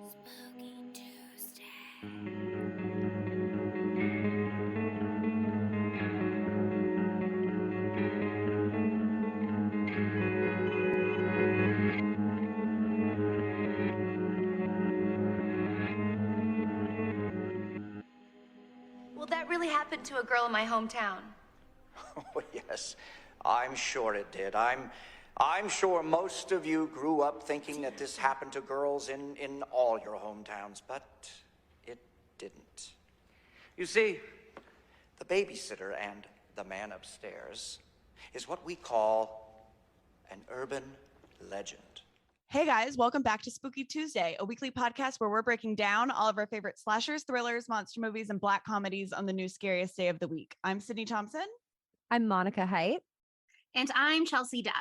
Spooky Tuesday. Well, that really happened to a girl in my hometown. Oh, yes, I'm sure it did. I'm sure most of you grew up thinking that this happened to girls in all your hometowns, but it didn't. You see, the babysitter and the man upstairs is what we call an urban legend. Hey guys, welcome back to Spooky Tuesday, a weekly podcast where we're breaking down all of our favorite slashers, thrillers, monster movies, and black comedies on the new scariest day of the week. I'm Sydney Thompson. I'm Monica Height. And I'm Chelsea Duff.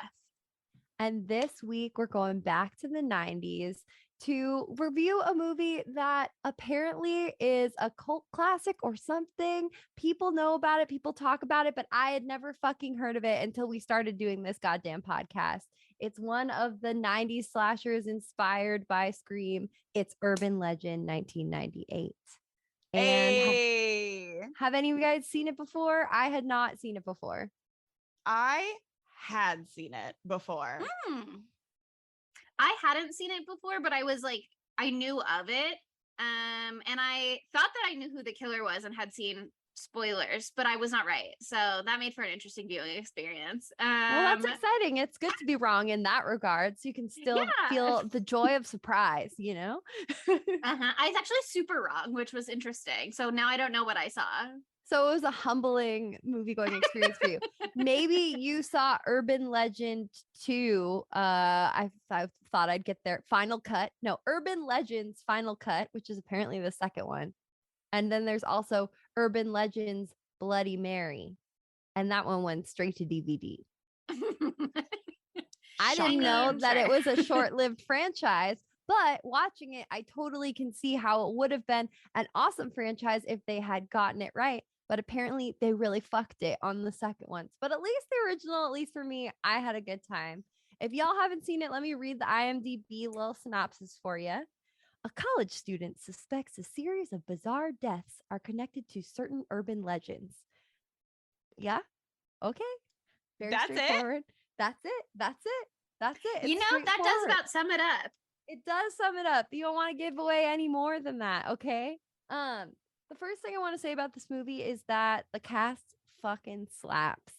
And this week we're going back to the 90s to review a movie that apparently is a cult classic or something. People know about it, people talk about it, but I had never fucking heard of it until we started doing this goddamn podcast. It's one of the 90s slashers inspired by Scream. It's Urban Legend 1998. And have any of you guys seen it before? I had not seen it before. I had seen it before. I hadn't seen it before, but I was like, I knew of it. And I thought that I knew who the killer was and had seen spoilers, but I was not right. So that made for an interesting viewing experience. Well, that's exciting. It's good to be wrong in that regard. So you can still feel the joy of surprise, you know? I was actually super wrong, which was interesting. So now I don't know what I saw. So it was a humbling movie-going experience for you. Maybe you saw Urban Legend 2. I thought I'd get there. Final Cut. No, Urban Legends Final Cut, which is apparently the second one. And then there's also Urban Legends Bloody Mary. And that one went straight to DVD. I didn't know that it was a short-lived franchise. But watching it, I totally can see how it would have been an awesome franchise if they had gotten it right. But apparently they really fucked it on the second ones. But at least the original, at least for me, I had a good time. If y'all haven't seen it, let me read the IMDb little synopsis for you. A college student suspects a series of bizarre deaths are connected to certain urban legends. Yeah? Okay. Very straightforward. That's it. It's you know, that does about sum it up. It does sum it up. You don't want to give away any more than that, okay? The first thing I want to say about this movie is that the cast fucking slaps.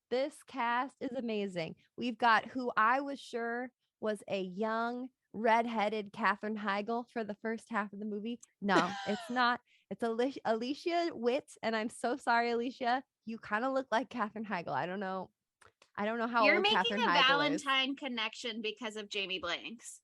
This cast is amazing. We've got who I was sure was a young, redheaded Katherine Heigl for the first half of the movie. No, it's not. It's Alicia Witt, and I'm so sorry, Alicia. You kind of look like Katherine Heigl. I don't know how You're old making Katherine a Heigl Valentine is. connection because of Jamie Blanks.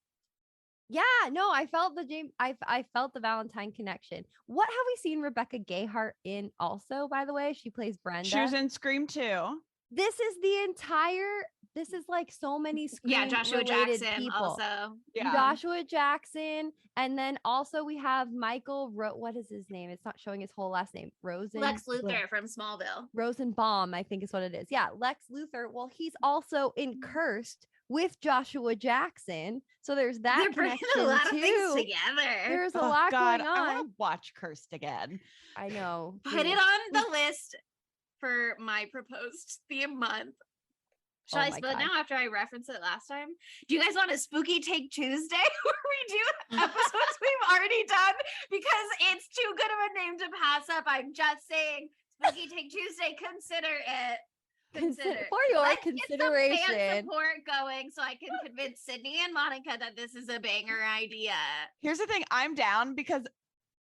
Yeah, no, I felt I felt the Valentine connection. What have we seen Rebecca Gayheart in also, by the way? She plays Brenda. She was in Scream 2. This is like so many Scream Joshua related Jackson people. also. Yeah. Joshua Jackson, and then also we have Michael what is his name? It's not showing his whole last name. Lex Luthor from Smallville. Rosenbaum, I think is what it is. Yeah, Lex Luthor. Well, he's also in Cursed with Joshua Jackson. So there's that They're bringing connection a lot of too. things together. There's a lot going on. I want to watch Cursed again. I know. Put it on the list for my proposed theme month. Shall I spill it now after I referenced it last time? Do you guys want a Spooky Take Tuesday where we do episodes we've already done? Because it's too good of a name to pass up. I'm just saying, Spooky Take Tuesday, consider it. Consider for your Let's consideration. Get some fan support going so I can convince Sydney and Monica that this is a banger idea. Here's the thing. I'm down because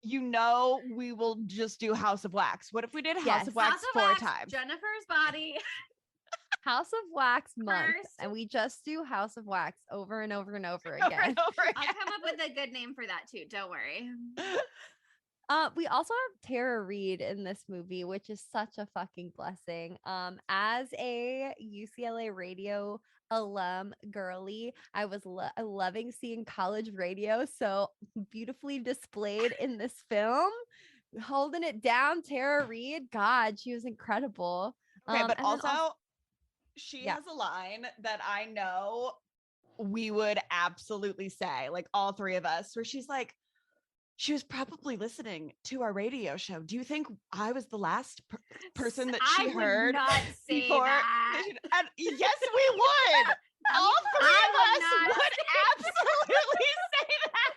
we will just do House of Wax. What if we did House of Wax 4 times? Jennifer's Body. House of Wax month, First. and we just do House of Wax over and over and over Over again. and over again. I'll come up with a good name for that too. Don't worry. We also have Tara Reid in this movie, which is such a fucking blessing. As a UCLA radio alum girly, I was loving seeing college radio so beautifully displayed in this film. Holding it down, Tara Reid. God, she was incredible. Okay, but also she has a line that I know we would absolutely say, like all three of us, where she's like, she was probably listening to our radio show. Do you think I was the last person that she heard not say before? that. And yes, we would. All three of us would absolutely say that.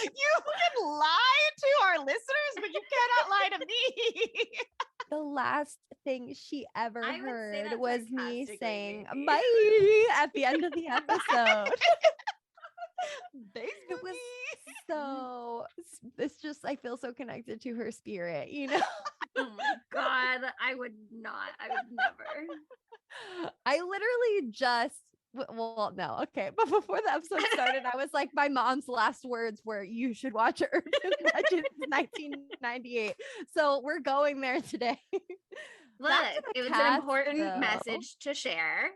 You can lie to our listeners, but you cannot lie to me. The last thing she ever I would say heard that was me sarcastically, saying maybe. bye at the end of the episode. It was so, it's just, I feel so connected to her spirit, you know? Oh my God. I would not. I would never. I literally just, well, no, okay. But before the episode started, I was like, my mom's last words were, you should watch Urban Legends 1998. So we're going there today. Look, Back to the it was cast, an important though. message to share.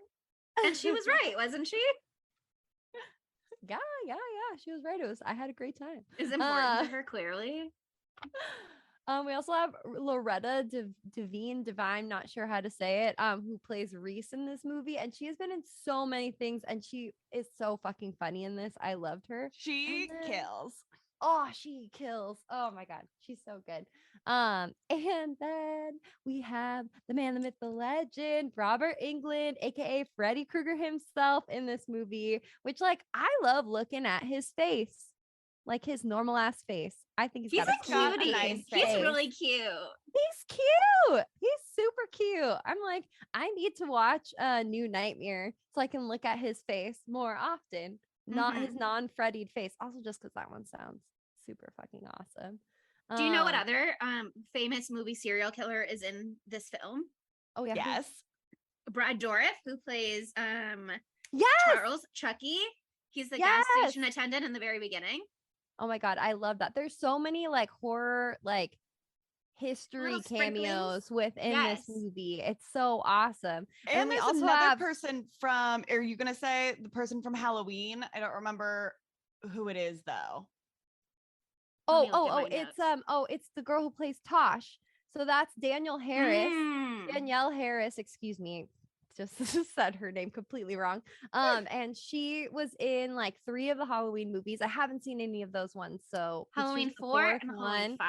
And she was right, wasn't she? Yeah. She was right. I had a great time. It's important to her, clearly. We also have Loretta Devine, not sure how to say it, who plays Reese in this movie. And she has been in so many things and she is so fucking funny in this. I loved her. She kills. Oh, she kills. Oh my God. She's so good. And then we have the man, the myth, the legend, Robert Englund, aka Freddy Krueger himself in this movie, which like I love looking at his face. Like his normal ass face. I think He's got a cute, cutie. nice He's face. really cute. He's cute. He's super cute. I'm like, I need to watch a New Nightmare so I can look at his face more often. Not his non-Freddied face. Also, just because that one sounds super fucking awesome. Do you know what other famous movie serial killer is in this film? Oh yeah. Yes. Brad Dourif, who plays Yes. Charles Chucky. He's the gas station attendant in the very beginning. Oh my God, I love that. There's so many like horror, like history Little cameos sprinklings. within this movie. It's so awesome. And we there's also another have person from, are you going to say the person from Halloween? I don't remember who it is though. It's the girl who plays Tosh. So that's Danielle Harris, excuse me. Just said her name completely wrong. And she was in like 3 of the Halloween movies. I haven't seen any of those ones. So Halloween 4 and Halloween 5.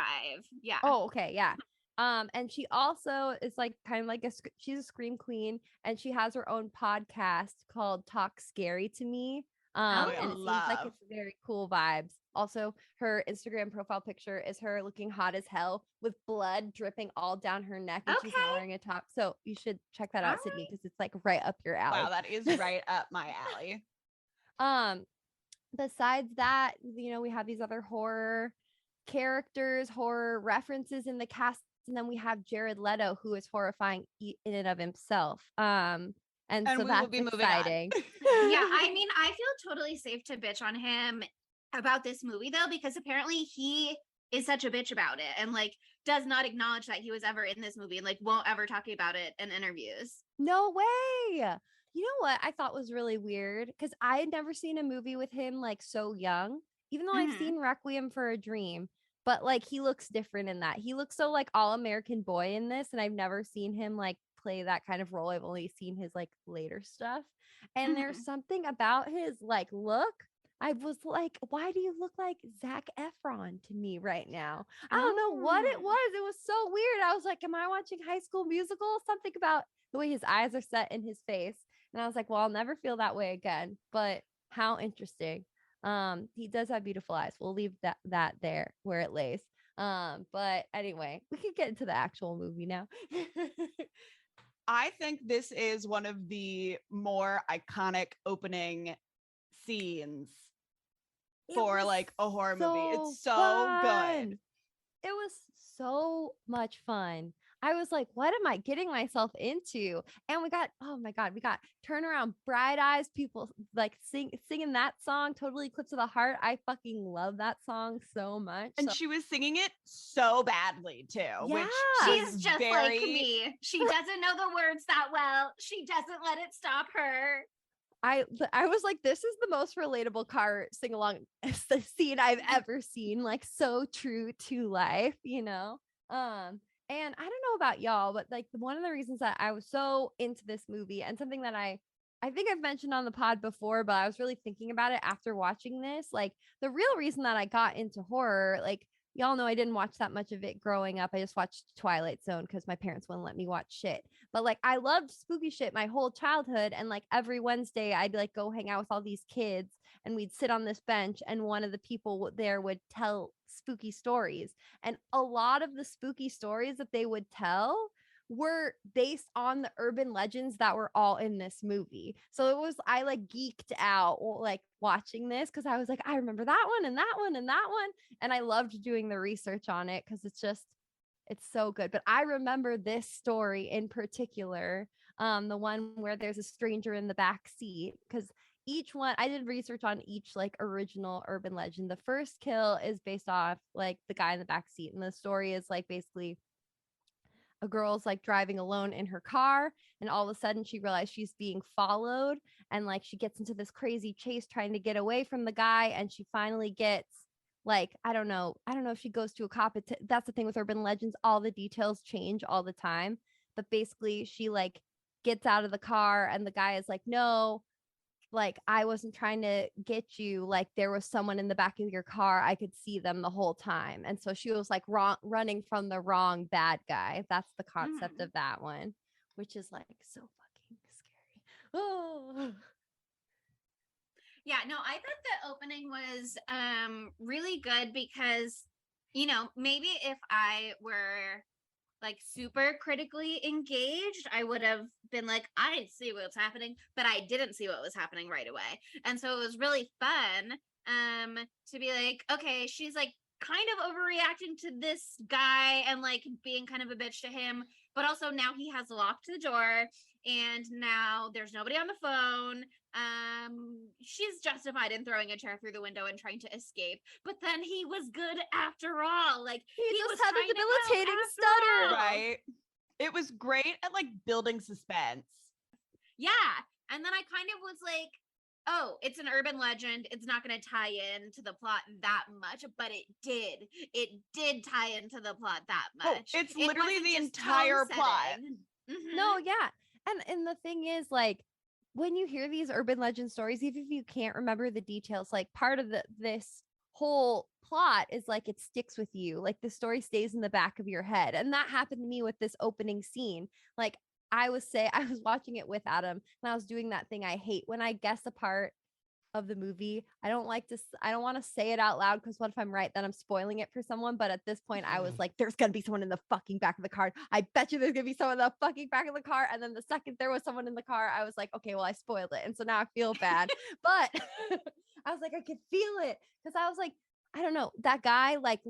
Yeah. Oh, okay, yeah. And she also is like kind of like she's a scream queen, and she has her own podcast called Talk Scary to Me. And it seems like it's very cool vibes. Also, her Instagram profile picture is her looking hot as hell with blood dripping all down her neck, and she's not wearing a top. So you should check that out, Sydney, because it's like right up your alley. Wow, that is right up my alley. Besides that, you know, we have these other horror characters, horror references in the cast, and then we have Jared Leto, who is horrifying in and of himself. And so that's exciting. Yeah, I mean, I feel totally safe to bitch on him about this movie though, because apparently he is such a bitch about it and like does not acknowledge that he was ever in this movie and like won't ever talk about it in interviews. No way. You know what I thought was really weird? Because I had never seen a movie with him like so young, even though I've seen Requiem for a Dream, but like he looks different in that. He looks so like all American boy in this, and I've never seen him like play that kind of role. I've only seen his like later stuff. And there's something about his like look. I was like, why do you look like Zac Efron to me right now? I don't know what it was. It was so weird. I was like, am I watching High School Musical? Something about the way his eyes are set in his face. And I was like, well, I'll never feel that way again. But how interesting. He does have beautiful eyes. We'll leave that there where it lays. But anyway, we can get into the actual movie now. I think this is one of the more iconic opening scenes for like a horror movie. It's so good. It was so much fun. I was like, what am I getting myself into? And we got, oh my God, we got Turn Around Bright Eyes, people like singing that song, Totally Eclipse of the Heart. I fucking love that song so much. And she was singing it so badly too. Yeah. Which she's just like me. She doesn't know the words that well. She doesn't let it stop her. I was like, this is the most relatable car sing along scene I've ever seen. Like so true to life, you know? And I don't know about y'all, but like one of the reasons that I was so into this movie and something that I I think I've mentioned on the pod before, but I was really thinking about it after watching this. Like the real reason that I got into horror, like y'all know I didn't watch that much of it growing up. I just watched Twilight Zone because my parents wouldn't let me watch shit. But like I loved spooky shit my whole childhood. And like every Wednesday I'd like go hang out with all these kids and we'd sit on this bench and one of the people there would tell spooky stories. And a lot of the spooky stories that they would tell were based on the urban legends that were all in this movie. So it was, I like geeked out like watching this because I was like, I remember that one and that one and that one. And I loved doing the research on it because it's so good. But I remember this story in particular, the one where there's a stranger in the back seat, because each one I did research on each like original urban legend. The first kill is based off like the guy in the back seat, and the story is like basically a girl's like driving alone in her car, and all of a sudden she realizes she's being followed, and like she gets into this crazy chase trying to get away from the guy, and she finally gets like I don't know if she goes to a cop. That's the thing with urban legends, all the details change all the time, but basically she like gets out of the car and the guy is like, no, like I wasn't trying to get you, like there was someone in the back of your car, I could see them the whole time. And so she was like running from the wrong bad guy. That's the concept of that one, which is like so fucking scary. Oh Yeah, no, I thought the opening was really good because, you know, maybe if I were like super critically engaged, I would have been like, I see what's happening, but I didn't see what was happening right away. And so it was really fun to be like, okay, she's like kind of overreacting to this guy and like being kind of a bitch to him, but also now he has locked the door and now there's nobody on the phone. She's justified in throwing a chair through the window and trying to escape, but then he was good after all. Like he was just had a debilitating stutter. Right. It was great at like building suspense. Yeah. And then I kind of was like, oh, it's an urban legend. It's not going to tie into the plot that much, but it did. It did tie into the plot that much. It's literally the entire plot. Mm-hmm. No, yeah. And the thing is, like, when you hear these urban legend stories, even if you can't remember the details, like part of this whole plot is like it sticks with you. Like the story stays in the back of your head. And that happened to me with this opening scene. Like I was watching it with Adam and I was doing that thing I hate when I guess a part of the movie. I don't want to say it out loud because what if I'm right, then I'm spoiling it for someone. But at this point I was like, there's gonna be someone in the fucking back of the car. I bet you there's gonna be someone in the fucking back of the car. And then the second there was someone in the car, I was like, okay, well I spoiled it. And so now I feel bad. But I was like, I could feel it. Because I was like, I don't know, that guy like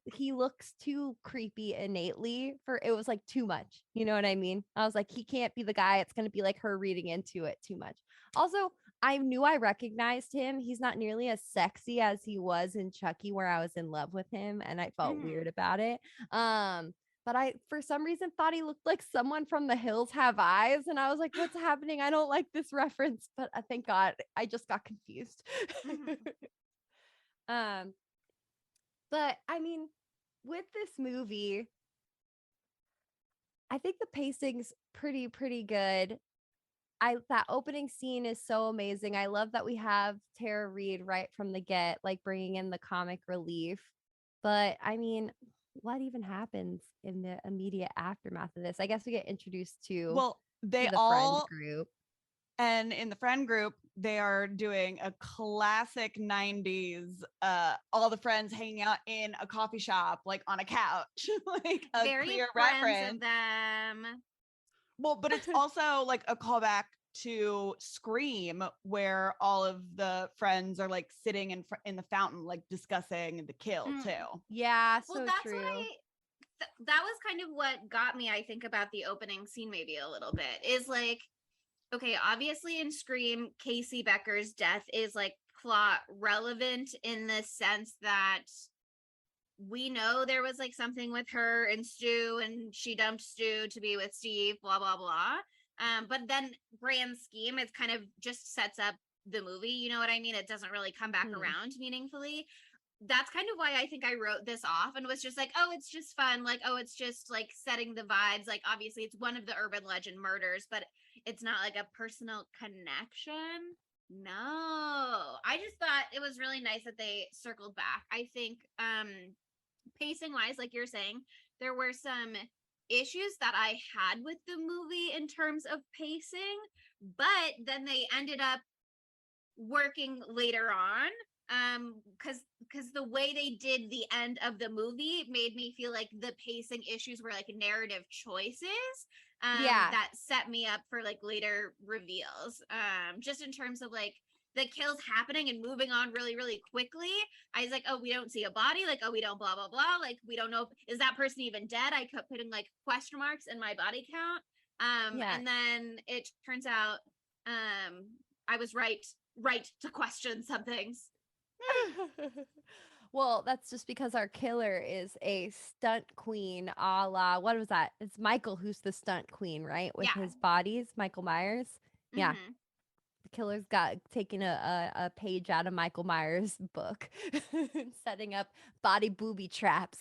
he looks too creepy innately for it was like too much. You know what I mean? I was like, he can't be the guy. It's gonna be like her reading into it too much. Also, I knew I recognized him. He's not nearly as sexy as he was in Chucky, where I was in love with him, and I felt weird about it. But I, for some reason, thought he looked like someone from The Hills Have Eyes, and I was like, "What's happening? I don't like this reference." But thank God, I just got confused. But I mean, with this movie, I think the pacing's pretty good. That opening scene is so amazing. I love that we have Tara Reid right from the get, like bringing in the comic relief. But I mean, what even happens in the immediate aftermath of this? I guess we get introduced to they the all friend group. And in the friend group, they are doing a classic 90s, all the friends hanging out in a coffee shop, like on a couch, like a very clear friends reference of them. Well, but it's also like a callback to Scream, where all of the friends are like sitting in the fountain, like discussing the kill too. Yeah, so well, that's true. That was kind of what got me, I think, about the opening scene maybe a little bit, is like, okay, obviously in Scream, Casey Becker's death is like plot relevant in the sense that we know there was like something with her and Stu, and she dumped Stu to be with Steve, blah, blah, blah. But then grand scheme, it kind of just sets up the movie. You know what I mean? It doesn't really come back around meaningfully. That's kind of why I think I wrote this off and was just like, oh, it's just fun. Like, oh, it's just like setting the vibes. Like, obviously it's one of the urban legend murders, but it's not like a personal connection. No, I just thought it was really nice that they circled back. I think pacing wise, like you're saying, there were some issues that I had with the movie in terms of pacing, but then they ended up working later on because the way they did the end of the movie made me feel like the pacing issues were like narrative choices that set me up for like later reveals, just in terms of like the kills happening and moving on really, really quickly. I was like, oh, we don't see a body. Like, oh, we don't blah, blah, blah. Like, we don't know. Is that person even dead? I kept putting like question marks in my body count. And then it turns out I was right to question some things. Well, that's just because our killer is a stunt queen, a la, what was that? It's Michael who's the stunt queen, right? With his bodies, Michael Myers. Yeah. Mm-hmm. The killer's got taking a page out of Michael Myers' book, setting up body booby traps.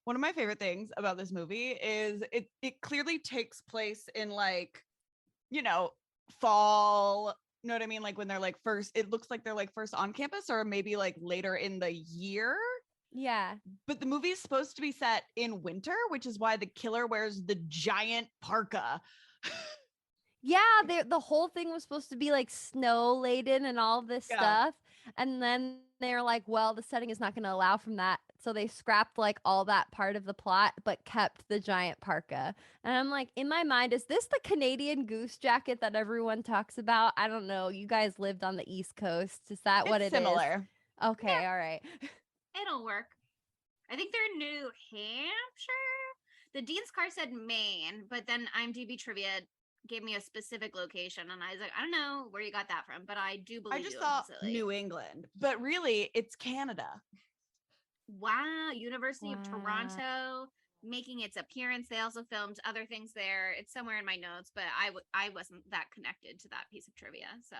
One of my favorite things about this movie is it clearly takes place in like, you know, fall. You know what I mean? Like when they're like first, it looks like they're like first on campus or maybe like later in the year. Yeah. But the movie is supposed to be set in winter, which is why the killer wears the giant parka. Yeah, the whole thing was supposed to be like snow laden and all this stuff. And then they're like, well, the setting is not going to allow from that. So they scrapped like all that part of the plot, but kept the giant parka. And I'm like, in my mind, is this the Canadian goose jacket that everyone talks about? I don't know. You guys lived on the East Coast. Is that what it similar. is? Okay, all right. It'll work. I think they're New Hampshire. The Dean's car said Maine, but then IMDb trivia gave me a specific location, and I was like, I don't know where you got that from, but I do believe I just thought New England, but really it's Canada. Wow, University of Toronto making its appearance. They also filmed other things there. It's somewhere in my notes, but I wasn't that connected to that piece of trivia, so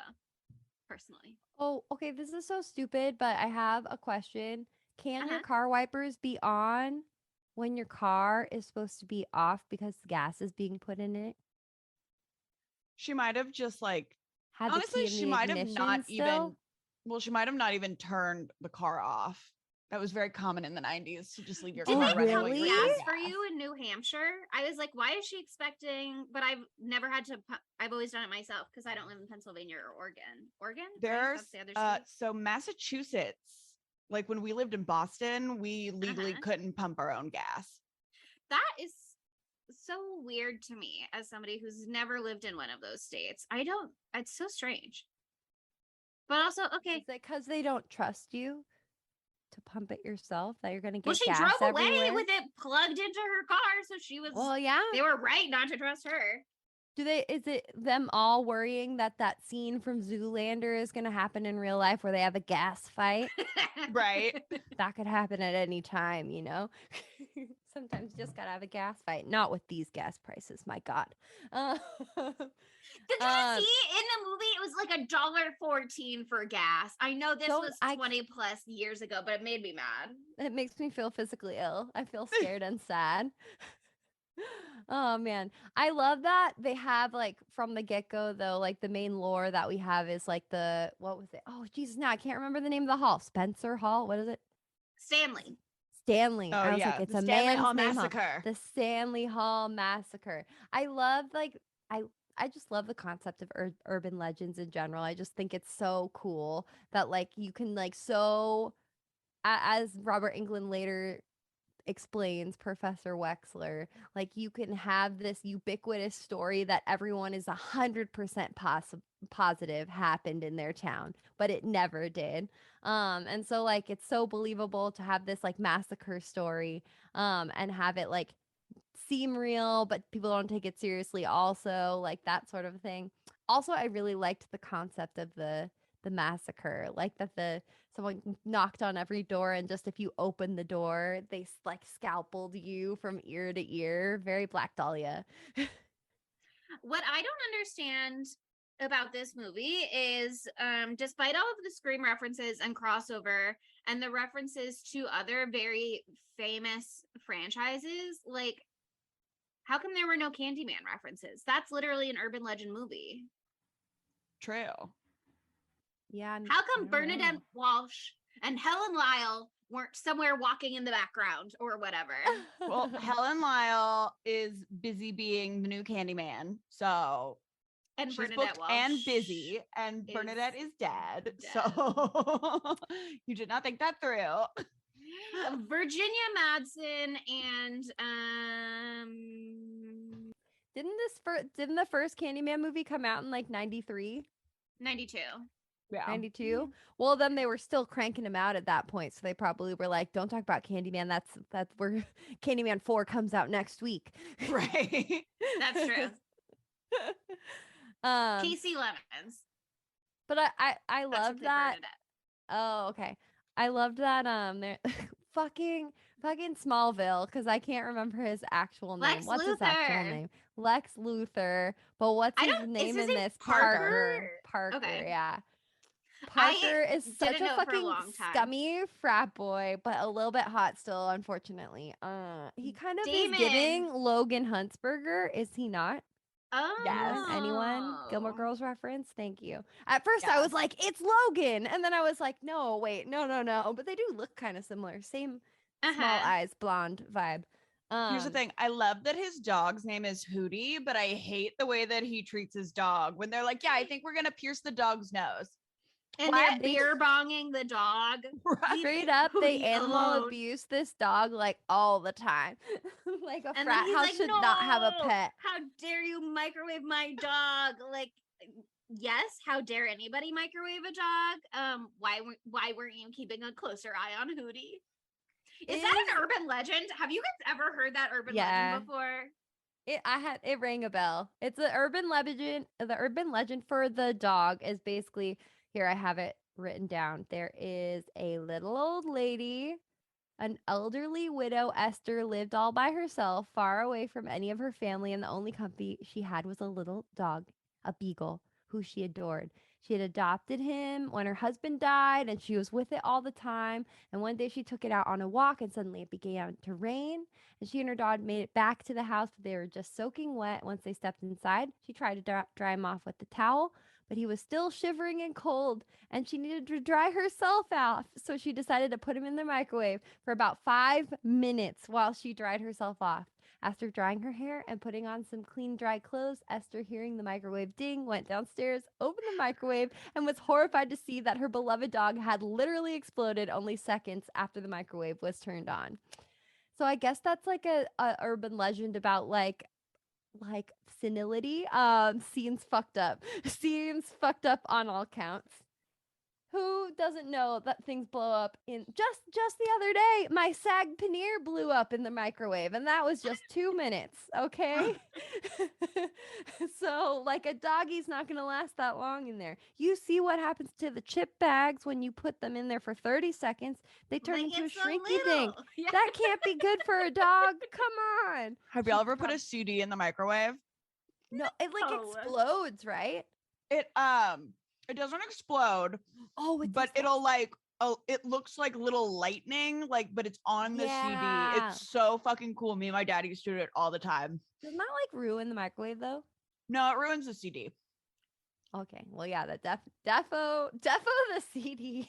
personally. Oh, okay, this is so stupid, but I have a question. Can your car wipers be on when your car is supposed to be off because gas is being put in it? She might have just like Had honestly, she might have not still? even she might have not even turned the car off. That was very common in the 90s to just leave your car running. Really? Gas for you in New Hampshire? I was like, why is she expecting? But I've never had to. I've always done it myself because I don't live in Pennsylvania or Oregon. Oregon? There's That's the other state. so Massachusetts. Like when we lived in Boston, we legally couldn't pump our own gas. That is so weird to me as somebody who's never lived in one of those states. It's so strange. But also, okay. Is it because they don't trust you to pump it yourself that you're going to get she gas drove away everywhere? with it plugged into her car, so she was. Well, yeah. They were right not to trust her. Is it them all worrying that scene from Zoolander is going to happen in real life where they have a gas fight? Right. That could happen at any time, you know? Sometimes you just got to have a gas fight. Not with these gas prices, my God. Did you see in the movie it was like $1.14 for gas? I know this was 20 plus years ago, but it made me mad. It makes me feel physically ill. I feel scared and sad. Oh man, I love that they have like from the get-go though, like the main lore that we have is like what was it? Oh Jesus, now I can't remember the name of the hall. Spencer Hall. What is it? Stanley. Oh, I was yeah. like, it's the a Stanley man's Hall name. Massacre. The Stanley Hall Massacre. I love I just love the concept of urban legends in general. I just think it's so cool that like you can like as Robert Englund later explains, Professor Wexler, like you can have this ubiquitous story that everyone is 100% positive happened in their town, but it never did. And so like it's so believable to have this like massacre story and have it like seem real, but people don't take it seriously also, like that sort of thing. Also, I really liked the concept of the massacre, like that someone knocked on every door and just if you open the door, they like scalpeled you from ear to ear. Very Black Dahlia. What I don't understand about this movie is despite all of the Scream references and crossover and the references to other very famous franchises, like How come there were no Candyman references? That's literally an urban legend movie. True. Yeah. How come Bernadette Walsh and Helen Lyle weren't somewhere walking in the background or whatever? Well, Helen Lyle is busy being the new Candyman, so And she's Bernadette booked Walsh and busy, and Bernadette is dead. So you did not think that through. Virginia Madsen and didn't the first Candyman movie come out in like 93? 92. Yeah. 92? Well, then they were still cranking him out at that point, so they probably were like, don't talk about Candyman. That's where Candyman 4 comes out next week. Right. That's true. Casey Lemons. But I love that. Oh, okay. I loved that there fucking Smallville, because I can't remember his actual name. Lex What's his Luthor. actual name? Lex Luthor. But what's his name in this? Parker? Parker, Okay. yeah. Parker is such a fucking scummy frat boy, but a little bit hot still, unfortunately. He kind of is giving Logan Huntsberger, is he not? Oh. Yes. Anyone? Gilmore Girls reference? Thank you. At first I was like, it's Logan. And then I was like, no, wait, no. But they do look kind of similar. Same small eyes, blonde vibe. Here's the thing. I love that his dog's name is Hootie, but I hate the way that he treats his dog when they're like, yeah, I think we're going to pierce the dog's nose. And they're beer bonging the dog. Right. Straight up, they animal abuse this dog like all the time. Like a frat house should not have a pet. How dare you microwave my dog? Like, yes, how dare anybody microwave a dog? Why weren't you keeping a closer eye on Hootie? Is that an urban legend? Have you guys ever heard that urban legend before? It rang a bell. It's an urban legend. The urban legend for the dog is basically, here I have it written down. There is a little old lady, an elderly widow. Esther lived all by herself, far away from any of her family, and the only company she had was a little dog, a beagle, who she adored. She had adopted him when her husband died, and she was with it all the time. And one day she took it out on a walk, and suddenly it began to rain. And she and her dog made it back to the house, but they were just soaking wet once they stepped inside. She tried to dry him off with the towel, but he was still shivering and cold, and she needed to dry herself off. So she decided to put him in the microwave for about 5 minutes while she dried herself off. After drying her hair and putting on some clean, dry clothes, Esther, hearing the microwave ding, went downstairs, opened the microwave, and was horrified to see that her beloved dog had literally exploded only seconds after the microwave was turned on. So I guess that's like a urban legend about like senility. Scenes fucked up. Scenes fucked up on all counts. Who doesn't know that things blow up in just the other day? My sag paneer blew up in the microwave, and that was just 2 minutes. Okay. So like a doggy's not going to last that long in there. You see what happens to the chip bags when you put them in there for 30 seconds, they turn into a shrinky dink. Yeah. That can't be good for a dog. Come on. Have y'all ever put a CD in the microwave? No, it like explodes, right? It doesn't explode. Oh, but it'll like, it looks like little lightning, like, but it's on the CD. It's so fucking cool. Me and my dad used to do it all the time. Doesn't that like ruin the microwave though? No, it ruins the CD. Okay, well, yeah, that defo the CD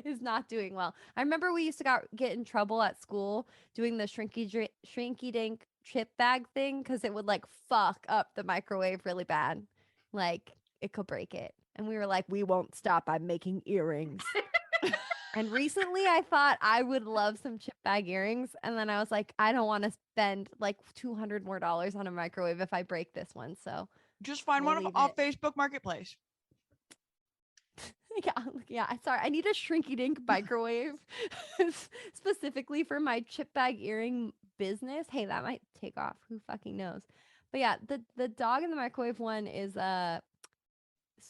is not doing well. I remember we used to get in trouble at school doing the shrinky dink chip bag thing because it would like fuck up the microwave really bad, like it could break it. And we were like, we won't stop. I'm making earrings. And recently I thought I would love some chip bag earrings. And then I was like, I don't want to spend like $200 more on a microwave if I break this one. So just find one off Facebook Marketplace. Yeah. Sorry. I need a shrinky dink microwave specifically for my chip bag earring business. Hey, that might take off. Who fucking knows? But yeah, the dog in the microwave one is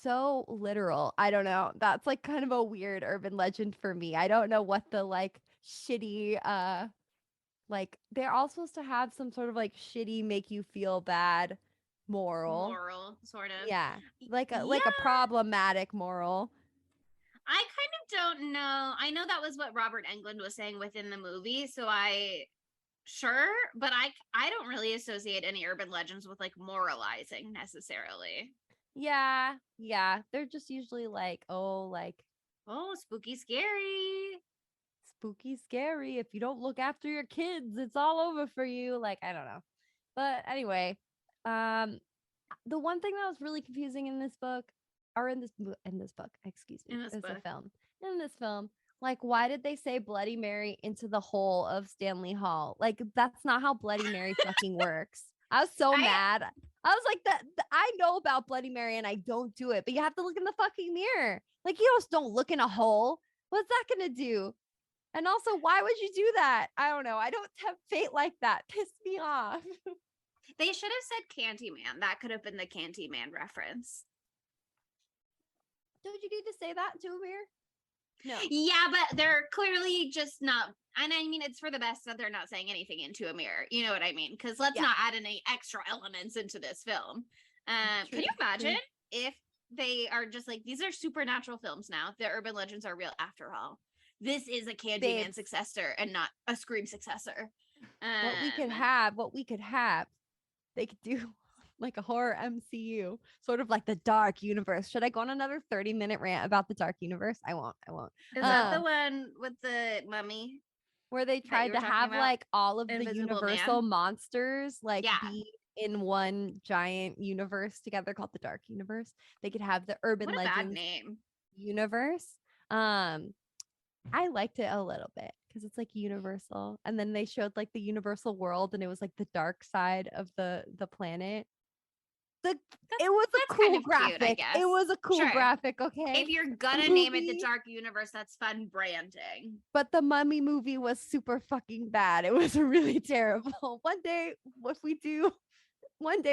so literal. I don't know. That's like kind of a weird urban legend for me. I don't know what the like shitty like they're all supposed to have some sort of like shitty make you feel bad moral sort of. Yeah. Like a problematic moral. I kind of don't know. I know that was what Robert Englund was saying within the movie, so I Sure, but I don't really associate any urban legends with like moralizing necessarily. Yeah, they're just usually like, oh, like spooky, scary. spooky, scary. If you don't look after your kids, it's all over for you. Like, I don't know. But anyway, the one thing that was really confusing in this book, or in this book, excuse me, In this book. in this film, like, why did they say Bloody Mary into the hole of Stanley Hall? Like, that's not how Bloody Mary fucking works. I was so mad. I was like, I know about Bloody Mary and I don't do it, but you have to look in the fucking mirror. Like, you just don't look in a hole. What's that gonna do? And also, why would you do that? I don't know. I don't tempt fate like that. Pissed me off. They should have said Candyman. That could have been the Candyman reference. Don't you need to say that to a mirror? No. Yeah, but they're clearly just not. And I mean, it's for the best that they're not saying anything into a mirror. You know what I mean? Because let's not add any extra elements into this film. Can you imagine if they are just like, these are supernatural films now? The urban legends are real after all. This is a Candyman successor and not a Scream successor. What we could have, they could do like a horror MCU, sort of like the Dark Universe. Should I go on another 30-minute rant about the Dark Universe? I won't. Is that the one with the mummy? Where they tried to have like all of the Universal monsters like be in one giant universe together called the Dark Universe. They could have the urban legends universe. I liked it a little bit because it's like Universal, and then they showed like the Universal world, and it was like the dark side of the planet. It was a cool graphic. Cute, it was a cool graphic. Okay, if you're gonna name it the Dark Universe, that's fun branding. But the Mummy movie was super fucking bad. It was really terrible. One day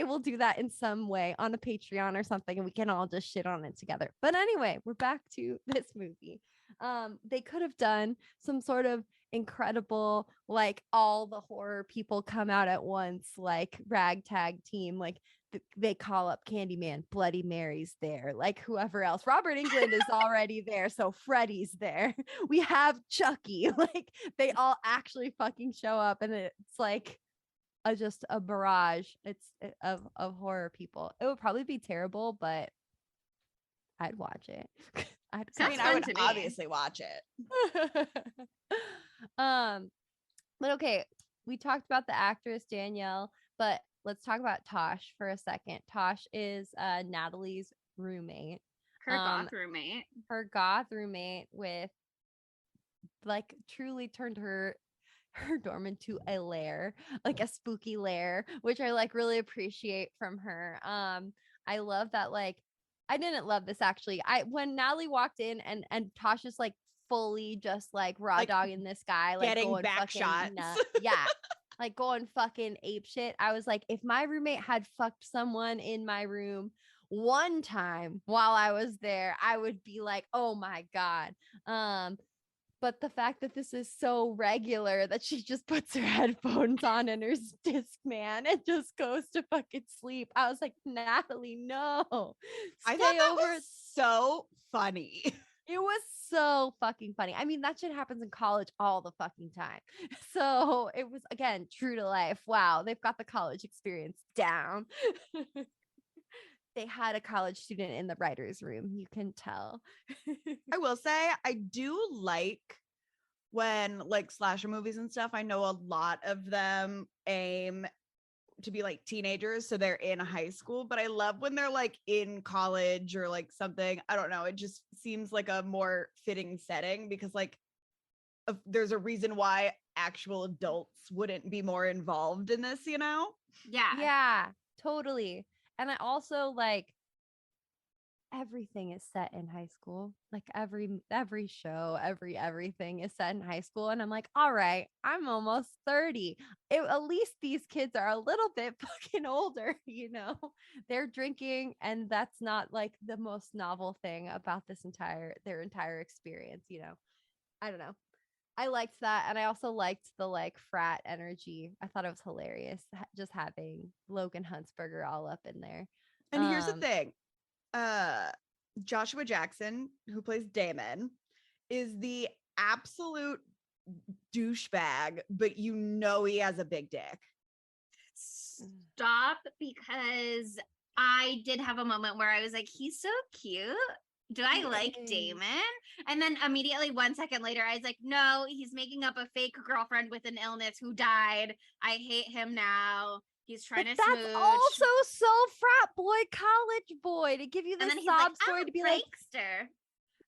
we'll do that in some way on a Patreon or something, and we can all just shit on it together. But anyway, we're back to this movie. They could have done some sort of incredible, like all the horror people come out at once, like ragtag team, like they call up Candyman, Bloody Mary's there, like whoever else. Robert Englund is already there, so Freddy's there. We have Chucky. Like they all actually fucking show up, and it's like just a barrage. Of horror people. It would probably be terrible, but I'd watch it. I would obviously watch it. But okay, we talked about the actress Danielle, but let's talk about Tosh for a second. Tosh is Natalie's roommate. Her goth roommate. Her goth roommate with like truly turned her dorm into a lair, like a spooky lair, which I like really appreciate from her. I love that. Like, I didn't love this actually. When Natalie walked in and Tosh is like fully just like raw dogging this guy, like getting going back shots. Yeah. Like going fucking ape shit. I was like, if my roommate had fucked someone in my room one time while I was there, I would be like, oh my God. But the fact that this is so regular that she just puts her headphones on and her Discman and just goes to fucking sleep. I was like, Natalie, no. I thought that was so funny. It was so fucking funny. I mean, that shit happens in college all the fucking time. So it was, again, true to life. Wow, they've got the college experience down. They had a college student in the writer's room. You can tell. I will say, I do like when like slasher movies and stuff, I know a lot of them aim to be like teenagers. So they're in high school, but I love when they're like in college or like something. I don't know. It just seems like a more fitting setting because like there's a reason why actual adults wouldn't be more involved in this, you know? Yeah, totally. And I also like everything is set in high school. Like every show, everything is set in high school. And I'm like, all right, I'm almost 30. At least these kids are a little bit fucking older, you know? They're drinking, and that's not like the most novel thing about their entire experience, you know? I don't know. I liked that. And I also liked the like frat energy. I thought it was hilarious just having Logan Huntsberger all up in there. And here's the thing. Joshua Jackson, who plays Damon, is the absolute douchebag, but you know he has a big dick. Stop, because I did have a moment where I was like, he's so cute. Do I like Damon? And then immediately 1 second later, I was like, no, he's making up a fake girlfriend with an illness who died. I hate him now. He's trying to smooch. That's also so frat boy, college boy, to give you the sob story to be like, prankster.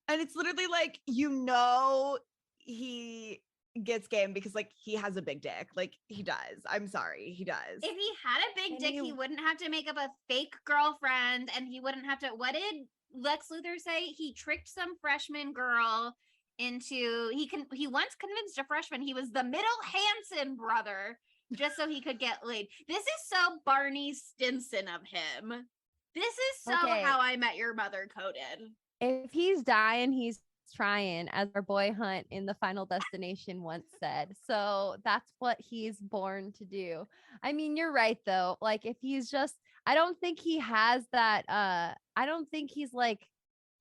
And it's literally like, you know, he gets game because like he has a big dick. Like he does. I'm sorry, he does. If he had a big dick, he wouldn't have to make up a fake girlfriend, and he wouldn't have to. What did Lex Luthor say? He tricked some freshman girl into he once convinced a freshman he was the middle Hanson brother just so he could get laid. This is so Barney Stinson of him. This is so How I Met Your Mother coded. If he's dying, he's trying, as our boy Hunt in The Final Destination once said. So that's what he's born to do. I mean, you're right though. Like if he's just, I don't think he has that I don't think he's like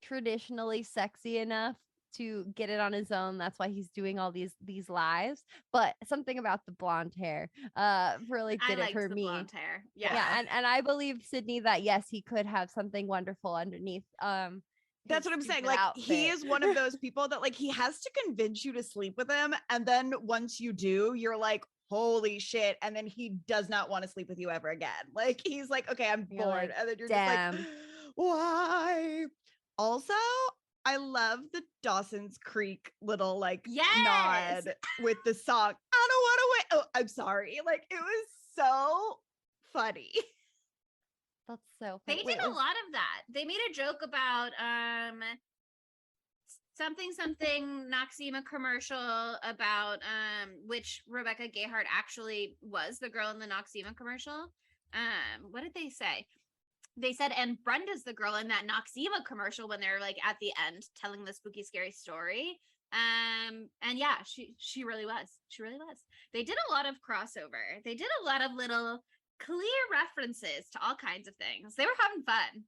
traditionally sexy enough to get it on his own. That's why he's doing all these lives. But something about the blonde hair really did it for me. Blonde hair. Yeah. And I believe, Sydney, that yes, he could have something wonderful underneath that's what I'm saying. Like outfit. He is one of those people that like he has to convince you to sleep with him, and then once you do, you're like, holy shit, and then he does not want to sleep with you ever again. Like he's like, okay, I'm bored, like, and then you're just like, why? Also, I love the Dawson's Creek little like nod with the song. I don't want to wait. Oh, I'm sorry. Like it was so funny. That's so funny. They did a lot of that. They made a joke about something Noxzema commercial about which Rebecca Gayheart actually was the girl in the Noxzema commercial. What did they say? They said, and Brenda's the girl in that Noxzema commercial when they're like at the end telling the spooky scary story. And yeah, she really was. She really was. They did a lot of crossover. They did a lot of little clear references to all kinds of things. They were having fun.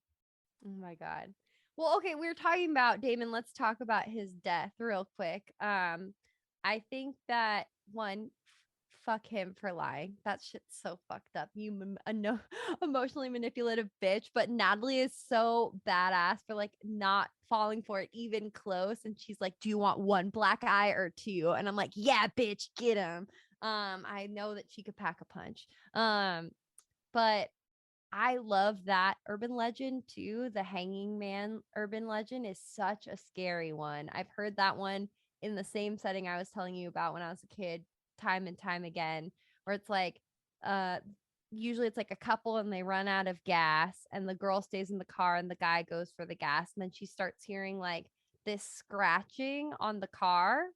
Oh my God. Well, okay, we were talking about Damon. Let's talk about his death real quick. I think that one, fuck him for lying. That shit's so fucked up. You emotionally manipulative bitch. But Natalie is so badass for like not falling for it even close. And she's like, do you want one black eye or two? And I'm like, yeah, bitch, get him. I know that she could pack a punch. But I love that urban legend too. The Hanging Man urban legend is such a scary one. I've heard that one in the same setting I was telling you about when I was a kid, time and time again, where it's like usually it's like a couple and they run out of gas and the girl stays in the car and the guy goes for the gas, and then she starts hearing like this scratching on the car.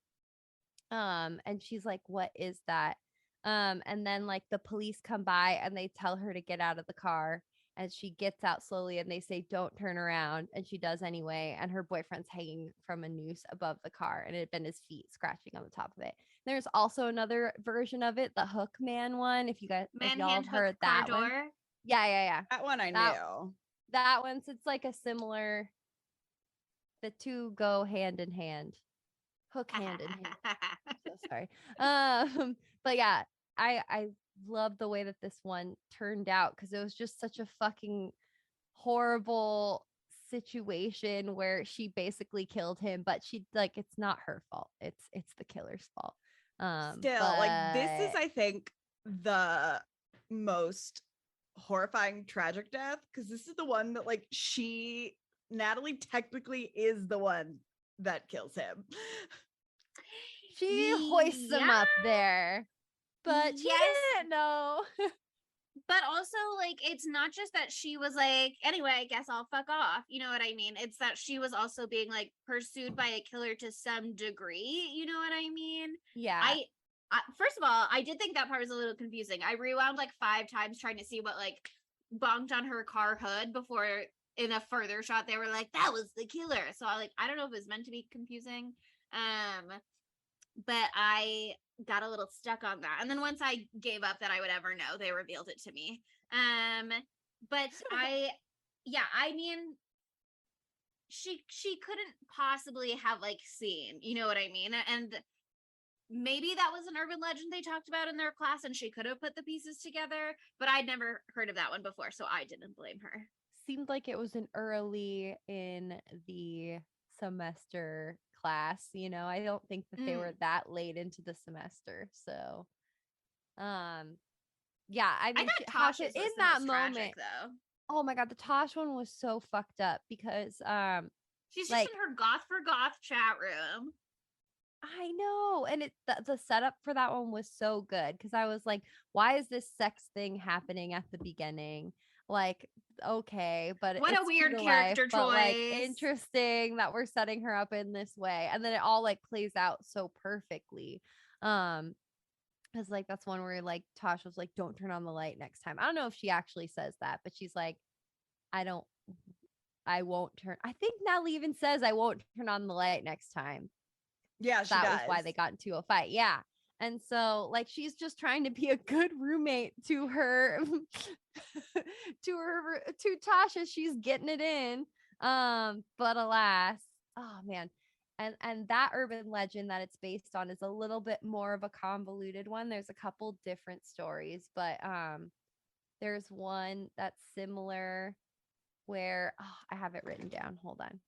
And she's like, what is that? And then like the police come by and they tell her to get out of the car, and she gets out slowly and they say, don't turn around, and she does anyway, and her boyfriend's hanging from a noose above the car, and it had been his feet scratching on the top of it. There's also another version of it, the Hook Man one, if y'all have heard that one. Yeah. That one I knew. That one's, it's like a similar, the two go hand in hand. Hook hand in hand. So sorry. But yeah, I love the way that this one turned out, because it was just such a fucking horrible situation where she basically killed him, but she like, it's not her fault. It's the killer's fault. Like this is, I think, the most horrifying tragic death, because this is the one that like Natalie technically is the one that kills him. She hoists him up there, but she didn't know. But also, like, it's not just that she was like, anyway, I guess I'll fuck off. You know what I mean? It's that she was also being like pursued by a killer to some degree. You know what I mean? Yeah. I first of all, I did think that part was a little confusing. I rewound like 5 times trying to see what like bonked on her car hood before in a further shot they were like, that was the killer. So I don't know if it was meant to be confusing. But I got a little stuck on that. And then once I gave up that I would ever know, they revealed it to me. But I mean, she couldn't possibly have like seen, you know what I mean? And maybe that was an urban legend they talked about in their class and she could have put the pieces together, but I'd never heard of that one before, so I didn't blame her. Seemed like it was an early in the semester class, I don't think that they were that late into the semester. So yeah, I mean, thought Tosh's in was the that most moment tragic, though. Oh my god, the Tosh one was so fucked up because she's just like, in her goth for goth chat room. I know, and the setup for that one was so good because I was like, why is this sex thing happening at the beginning? Like, okay, but what a weird character choice. But like, interesting that we're setting her up in this way, and then it all like plays out so perfectly. Because like that's one where like Tosh was like, don't turn on the light next time. I don't know if she actually says that, but she's like, I won't turn. I think Natalie even says I won't turn on the light next time. Yeah, she that does. was why they got into a fight. Yeah. And so like she's just trying to be a good roommate to her to Tasha. She's getting it in. But alas, oh man. And that urban legend that it's based on is a little bit more of a convoluted one. There's a couple different stories, but there's one that's similar where I have it written down. Hold on.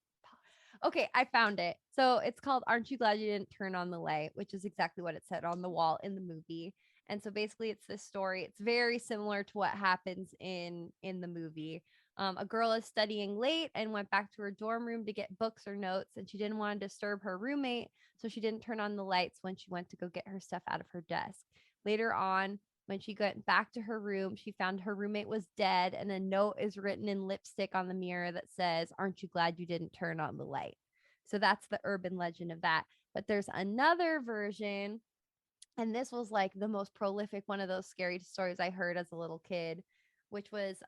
Okay, I found it. So it's called Aren't You Glad You Didn't Turn on the Light, which is exactly what it said on the wall in the movie. And so basically it's this story. It's very similar to what happens in the movie. A girl is studying late and went back to her dorm room to get books or notes, and she didn't want to disturb her roommate, so she didn't turn on the lights when she went to go get her stuff out of her desk. Later on, when she got back to her room, she found her roommate was dead, and a note is written in lipstick on the mirror that says, "Aren't you glad you didn't turn on the light?" So that's the urban legend of that. But there's another version, and this was like the most prolific one of those scary stories I heard as a little kid, which was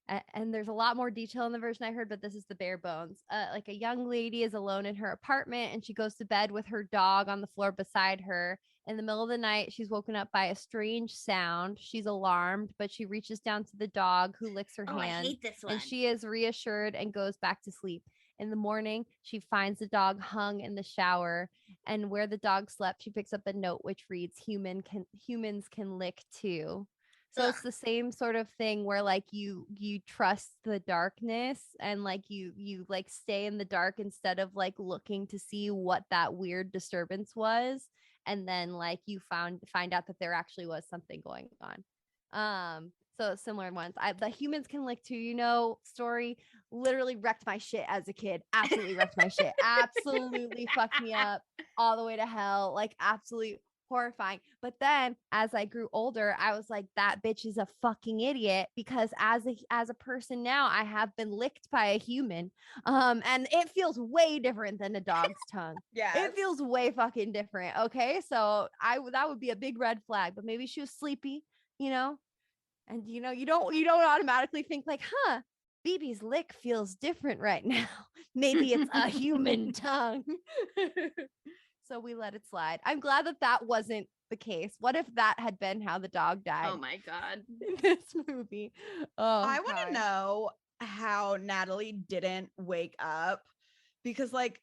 and there's a lot more detail in the version I heard, but this is the bare bones. Like a young lady is alone in her apartment and she goes to bed with her dog on the floor beside her. In the middle of the night, she's woken up by a strange sound. She's alarmed, but she reaches down to the dog who licks her hand. I hate this one. And she is reassured and goes back to sleep. In the morning, she finds the dog hung in the shower, and where the dog slept, she picks up a note which reads, humans can lick too. So it's the same sort of thing where like you trust the darkness and like you like stay in the dark instead of like looking to see what that weird disturbance was, and then like you find out that there actually was something going on. So similar ones. The humans can lick too, story literally wrecked my shit as a kid. Absolutely wrecked my shit. Absolutely fucked me up all the way to hell. Like absolutely horrifying. But then as I grew older, I was like, that bitch is a fucking idiot, because as a person now, I have been licked by a human. And it feels way different than a dog's tongue. Yeah. It feels way fucking different. Okay. So that would be a big red flag, but maybe she was sleepy, and you don't automatically think like, BB's lick feels different right now. Maybe it's a human tongue. So we let it slide. I'm glad that wasn't the case. What if that had been how the dog died? Oh my God. In this movie. Oh, I want to know how Natalie didn't wake up, because like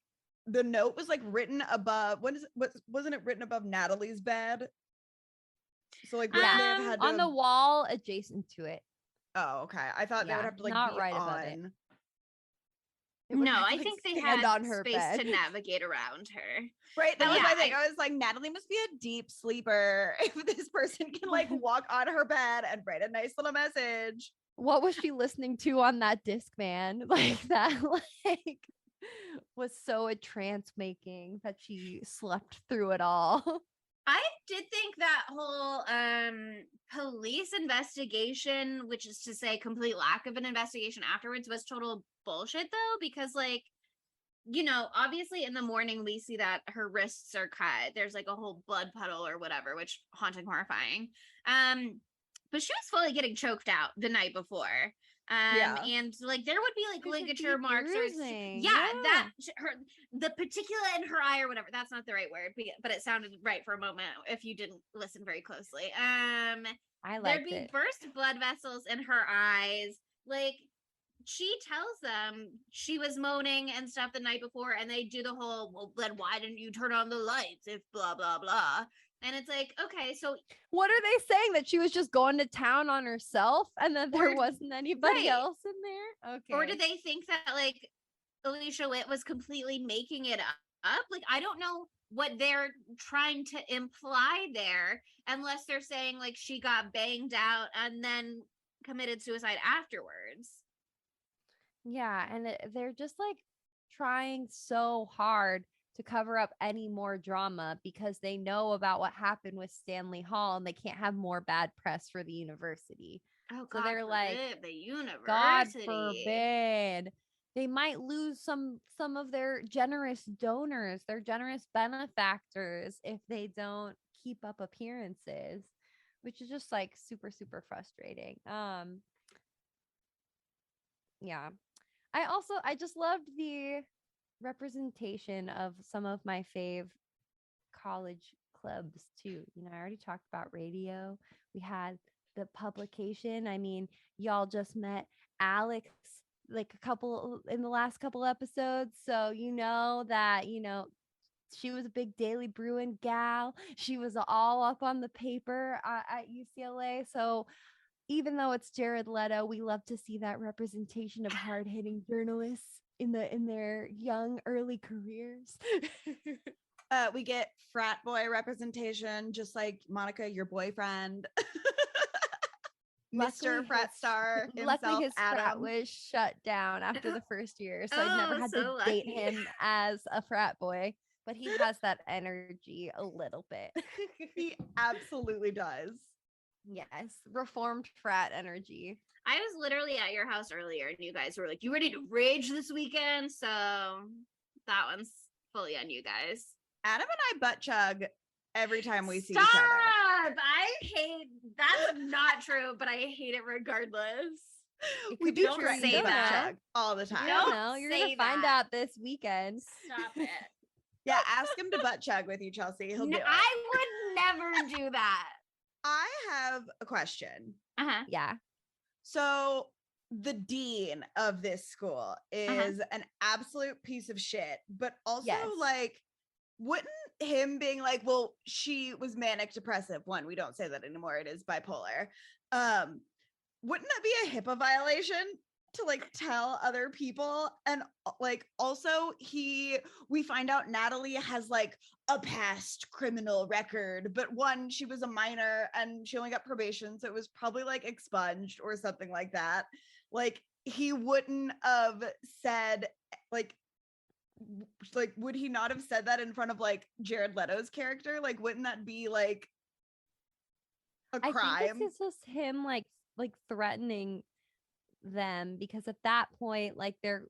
the note was like written above. Wasn't it written above Natalie's bed? So like would they have had on the wall adjacent to it. Oh, okay. I thought they would have to like not be right on. above it. No, I think they had on her space bed to navigate around her. Right. That was Yeah, my thing. I was like, Natalie must be a deep sleeper if this person can like walk on her bed and write a nice little message. What was she listening to on that Discman? Like that like was so a trance making that she slept through it all. I did think that whole police investigation, which is to say complete lack of an investigation afterwards, was total bullshit though, because like, obviously in the morning we see that her wrists are cut. There's like a whole blood puddle or whatever, which haunting, horrifying. But she was fully getting choked out the night before. And like there would be like ligature marks or the patella in her eye or whatever. That's not the right word, but it sounded right for a moment if you didn't listen very closely. I liked there'd be burst blood vessels in her eyes. Like she tells them she was moaning and stuff the night before, and they do the whole, well, then why didn't you turn on the lights if blah, blah, blah. And it's like, okay, so what are they saying? That she was just going to town on herself and that there Or- wasn't anybody right. else in there? Okay. Or did they think that like Alicia Witt was completely making it up? Like, I don't know what they're trying to imply there, unless they're saying like she got banged out and then committed suicide afterwards. Yeah, and they're just like trying so hard to cover up any more drama because they know about what happened with Stanley Hall and they can't have more bad press for the university. Oh, So God they're like, forbid, the university. God forbid. They might lose some of their generous donors, their generous benefactors, if they don't keep up appearances, which is just like super, super frustrating. Yeah. I just loved the representation of some of my fave college clubs too. You know, I already talked about radio. We had the publication. I mean, y'all just met Alex like a couple in the last couple episodes. So you know that, she was a big Daily Bruin gal. She was all up on the paper at UCLA. So even though it's Jared Leto, we love to see that representation of hard-hitting journalists in their young early careers. We get frat boy representation, just like Monica, your boyfriend. Mr. Frat Star himself, Luckily, his frat Adam. was shut down after the first year, so I never had so to date lucky. him as a frat boy. But he has that energy a little bit. He absolutely does. Yes, reformed frat energy. I was literally at your house earlier and you guys were like, you ready to rage this weekend? So that one's fully on you guys. Adam and I butt chug every time we see Stop! each other. I hate that's not true, but I hate it regardless. We could do be Don't true, threaten you say to butt that. chug all the time. You don't Don't know. You're gonna say find that. out this weekend. Stop it. Yeah, ask him to butt chug with you, Chelsea. He'll do it. I would never do that. I have a question. Uh-huh. Yeah. So the dean of this school is an absolute piece of shit, but also Yes. like, wouldn't him being like, well, she was manic depressive. One, we don't say that anymore. It is bipolar. Wouldn't that be a HIPAA violation to like tell other people? And like also we find out Natalie has like a past criminal record, but one, she was a minor and she only got probation, so it was probably like expunged or something like that. Like he wouldn't have said like would he not have said that in front of like Jared Leto's character? Like wouldn't that be like a crime? I think it's just him like threatening them, because at that point like they're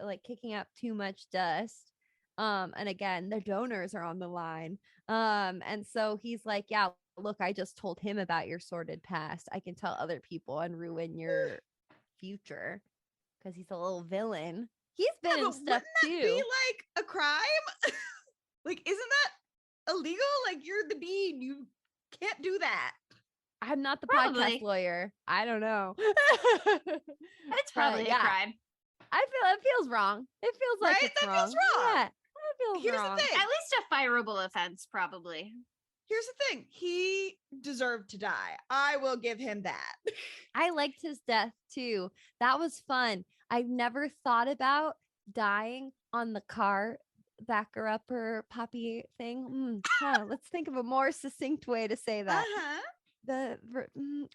like kicking up too much dust, and again their donors are on the line, and so he's like, yeah, look, I just told him about your sordid past, I can tell other people and ruin your future, because he's a little villain. He's been in stuff too. Be like a crime? Like, isn't that illegal? Like, you're the dean, you can't do that. I'm not the Probably. podcast lawyer. I don't know. It's probably a crime. I feel it feels wrong. It feels like Right? it's That wrong. feels wrong. Yeah, that feels Here's wrong. the thing. At least a fireable offense, probably. Here's the thing. He deserved to die. I will give him that. I liked his death too. That was fun. I've never thought about dying on the car backer upper poppy thing. Let's think of a more succinct way to say that. The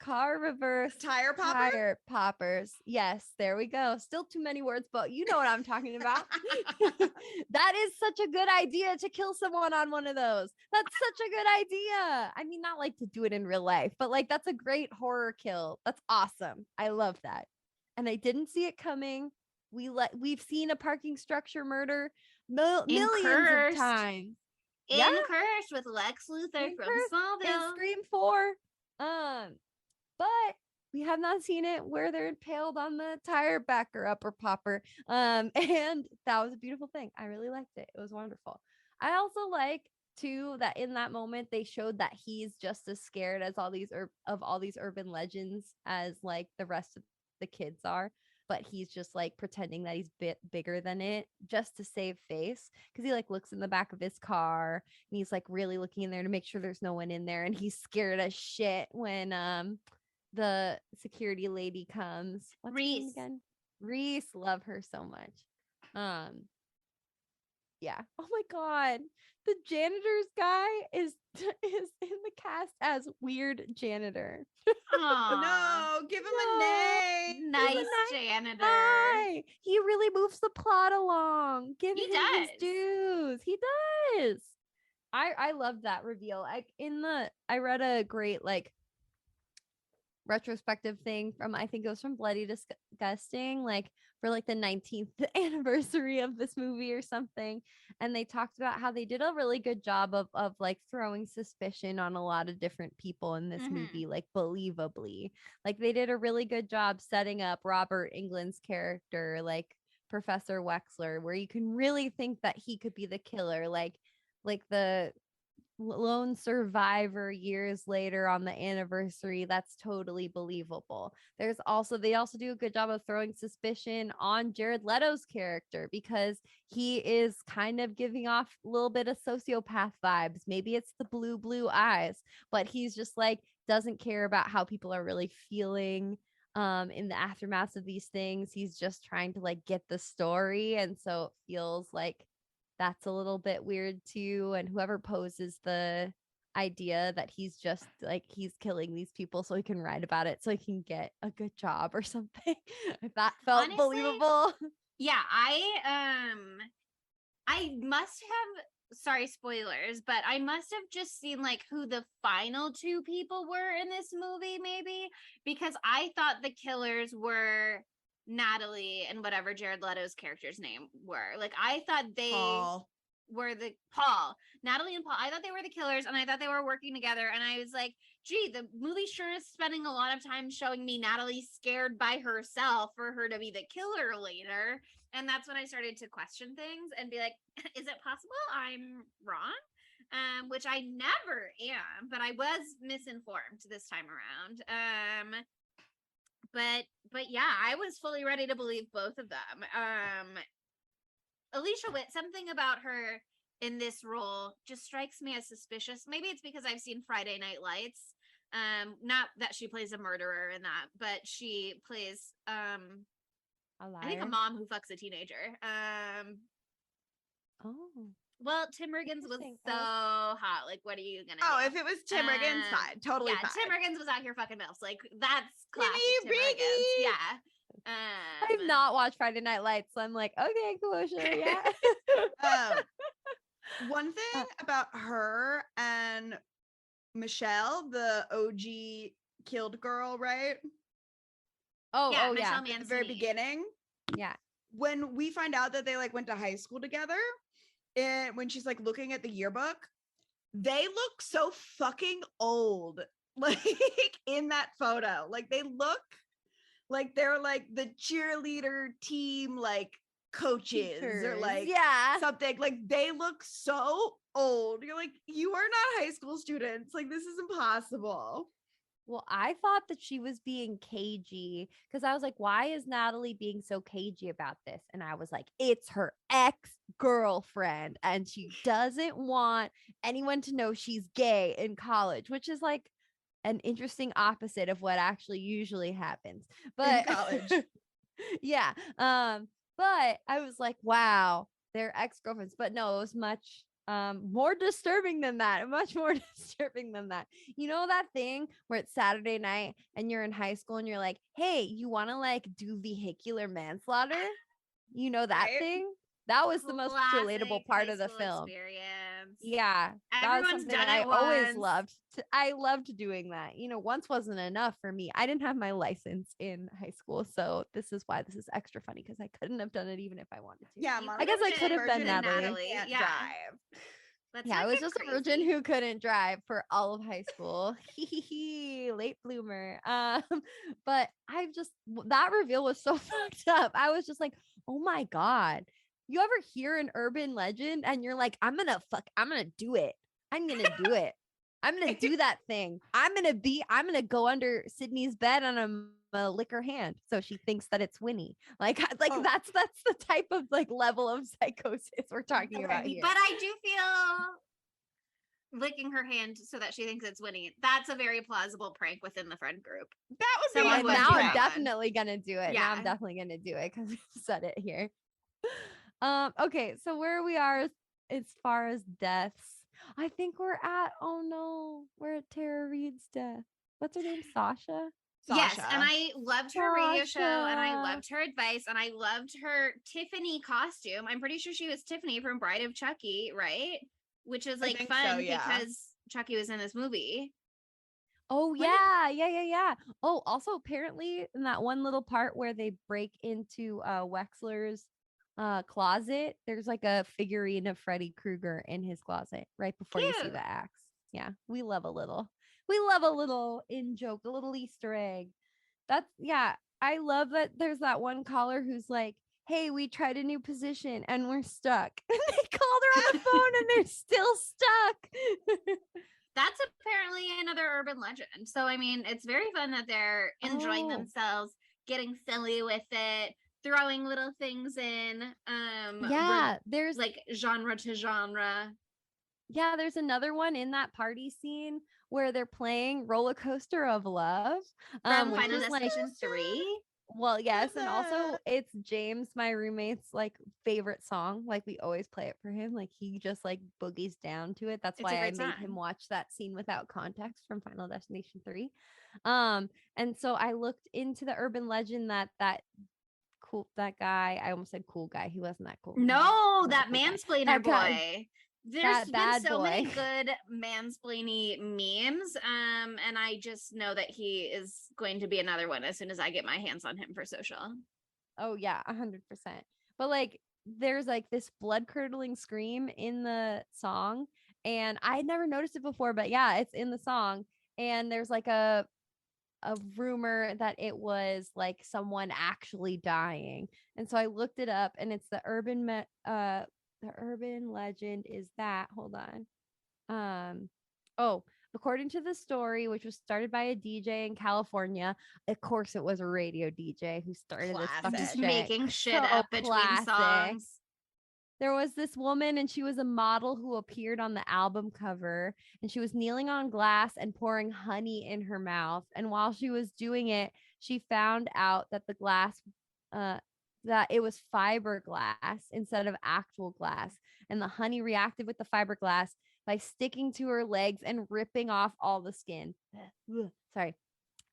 car reverse Tire popper? tire poppers. Yes, there we go. Still too many words, but you know what I'm talking about. That is such a good idea to kill someone on one of those. That's such a good idea. I mean, not like to do it in real life, but like that's a great horror kill. That's awesome. I love that. And I didn't see it coming. We've seen a parking structure murder millions Cursed. of times. In Yeah. Cursed with Lex Luthor In from Cursed, in Smallville. Scream 4. But we have not seen it where they're impaled on the tire backer upper popper. And that was a beautiful thing. I really liked it. It was wonderful. I also like too that in that moment they showed that he's just as scared as all these urban legends as like the rest of the kids are. but he's just like pretending that he's bit bigger than it just to save face, because he like looks in the back of his car and he's like really looking in there to make sure there's no one in there, and he's scared as shit when the security lady comes. What's her name Reese. again? Reese, love her so much. Yeah. Oh my god. The janitor's guy is in the cast as weird janitor. Aw, No, give him a name. nice janitor. Guy. He really moves the plot along. Give He him does. his dues. He does. I love that reveal. I read a great like retrospective thing from, I think it was from Bloody Disgusting, like for like the 19th anniversary of this movie or something, and they talked about how they did a really good job of like throwing suspicion on a lot of different people in this movie, like believably. Like they did a really good job setting up Robert Englund's character, like Professor Wexler, where you can really think that he could be the killer, like the lone survivor years later on the anniversary. That's totally believable. They also do a good job of throwing suspicion on Jared Leto's character, because he is kind of giving off a little bit of sociopath vibes. Maybe it's the blue eyes, but he's just like doesn't care about how people are really feeling in the aftermath of these things. He's just trying to like get the story, and so it feels like that's a little bit weird too. And whoever poses the idea that he's just like he's killing these people so he can write about it so he can get a good job or something, that felt Honestly, believable. Yeah, I must have, sorry, spoilers, but I must have just seen like who the final two people were in this movie, maybe, because I thought the killers were Natalie and whatever Jared Leto's character's name were. Like I thought they were the Natalie and Paul. I thought they were the killers, and I thought they were working together. And I was like, gee, the movie sure is spending a lot of time showing me Natalie scared by herself for her to be the killer later. And that's when I started to question things and be like, is it possible I'm wrong? Which I never am, but I was misinformed this time around. But yeah, I was fully ready to believe both of them. Alicia Witt, something about her in this role just strikes me as suspicious. Maybe it's because I've seen Friday Night Lights. Not that she plays a murderer in that, but she plays I think a mom who fucks a teenager. Well, Tim Riggins was so hot. Like, what are you gonna do? If it was Tim Riggins, fine. Totally fine. Tim Riggins was out here fucking MILFs. Like, that's classic Tim Riggy. Riggins. Yeah. I've not watched Friday Night Lights, so I'm like, okay, cool, sure, yeah. One thing about her and Michelle, the OG killed girl, right? Yeah. At the very beginning. Yeah. When we find out that they like went to high school together, and when she's like looking at the yearbook, they look so fucking old, like in that photo. Like they look like they're like the cheerleader team, like coaches Teachers. or like something. Like they look so old. You're like, you are not high school students. Like this is impossible. Well, I thought that she was being cagey, because I was like, why is Natalie being so cagey about this? And I was like, it's her ex-girlfriend and she doesn't want anyone to know she's gay in college, which is like an interesting opposite of what actually usually happens. But in college. Yeah. But I was like, wow, they're ex-girlfriends. But no, it was much more disturbing than that. Much more disturbing than that. You know that thing where it's Saturday night and you're in high school and you're like, hey, you want to like do vehicular manslaughter? You know that thing? That was the most relatable part of the film. Experience. Yeah. Everyone's done it I once. always loved. I loved doing that. You know, once wasn't enough for me. I didn't have my license in high school. So this is why this is extra funny, because I couldn't have done it even if I wanted to. Yeah. I guess I could have been Natalie. Yeah. Drive. I was just a virgin who couldn't drive for all of high school. Late bloomer. But that reveal was so fucked up. I was just like, oh my God. You ever hear an urban legend and you're like, I'm gonna do it. I'm gonna do that thing. I'm gonna go under Sydney's bed on a to lick her hand, so she thinks that it's Winnie. Like Oh. that's the type of like level of psychosis we're talking about here. But I do feel licking her hand so that she thinks it's Winnie. That's a very plausible prank within the friend group. That would Someone be would now do I'm that definitely gonna do it. Now Yeah. I'm definitely gonna do it because I said it here. Okay, so where we are as far as deaths, I think we're at Tara Reid's death. What's her name? Sasha? Yes, Sasha. and I loved her radio show, and I Sasha. loved her advice, and I loved her Tiffany costume. I'm pretty sure she was Tiffany from Bride of Chucky, right? Which is I like think fun so, yeah. because Chucky was in this movie. Oh When did- yeah. Oh, also apparently in that one little part where they break into Wexler's closet, there's like a figurine of Freddy Krueger in his closet right before you see Cute. the axe. Yeah, we love a little in joke, a little Easter egg. I love that there's that one caller who's like, hey, we tried a new position and we're stuck. And they called her on the phone and they're still stuck. That's apparently another urban legend. So, I mean, it's very fun that they're enjoying Oh. themselves, getting silly with it, throwing little things in. Yeah, there's like genre to genre. Yeah, there's another one in that party scene where they're playing Roller Coaster of Love. From Which Final is like, Destination 3. well, yes, and also it's James, my roommate's like favorite song. Like we always play it for him. Like he just like boogies down to it. That's It's a why I great made song. him watch that scene without context from Final Destination 3. And so I looked into the urban legend that guy, I almost said cool guy. He wasn't that cool. No, He that wasn't a cool guy. mansplainer That guy. boy. There's That been bad so many boy. good mansplainy memes. And I just know that he is going to be another one as soon as I get my hands on him for social. Oh yeah, 100%. But like there's like this blood curdling scream in the song, and I had never noticed it before, but yeah, it's in the song. And there's like a rumor that it was like someone actually dying. And so I looked it up, and it's the urban legend is that, hold on. According to the story, which was started by a DJ in California, of course it was a radio DJ who started this fucking Just shit. making shit So up between classic. songs. There was this woman, and she was a model who appeared on the album cover, and she was kneeling on glass and pouring honey in her mouth. And while she was doing it, she found out that the glass, that it was fiberglass instead of actual glass. And the honey reacted with the fiberglass by sticking to her legs and ripping off all the skin. Sorry.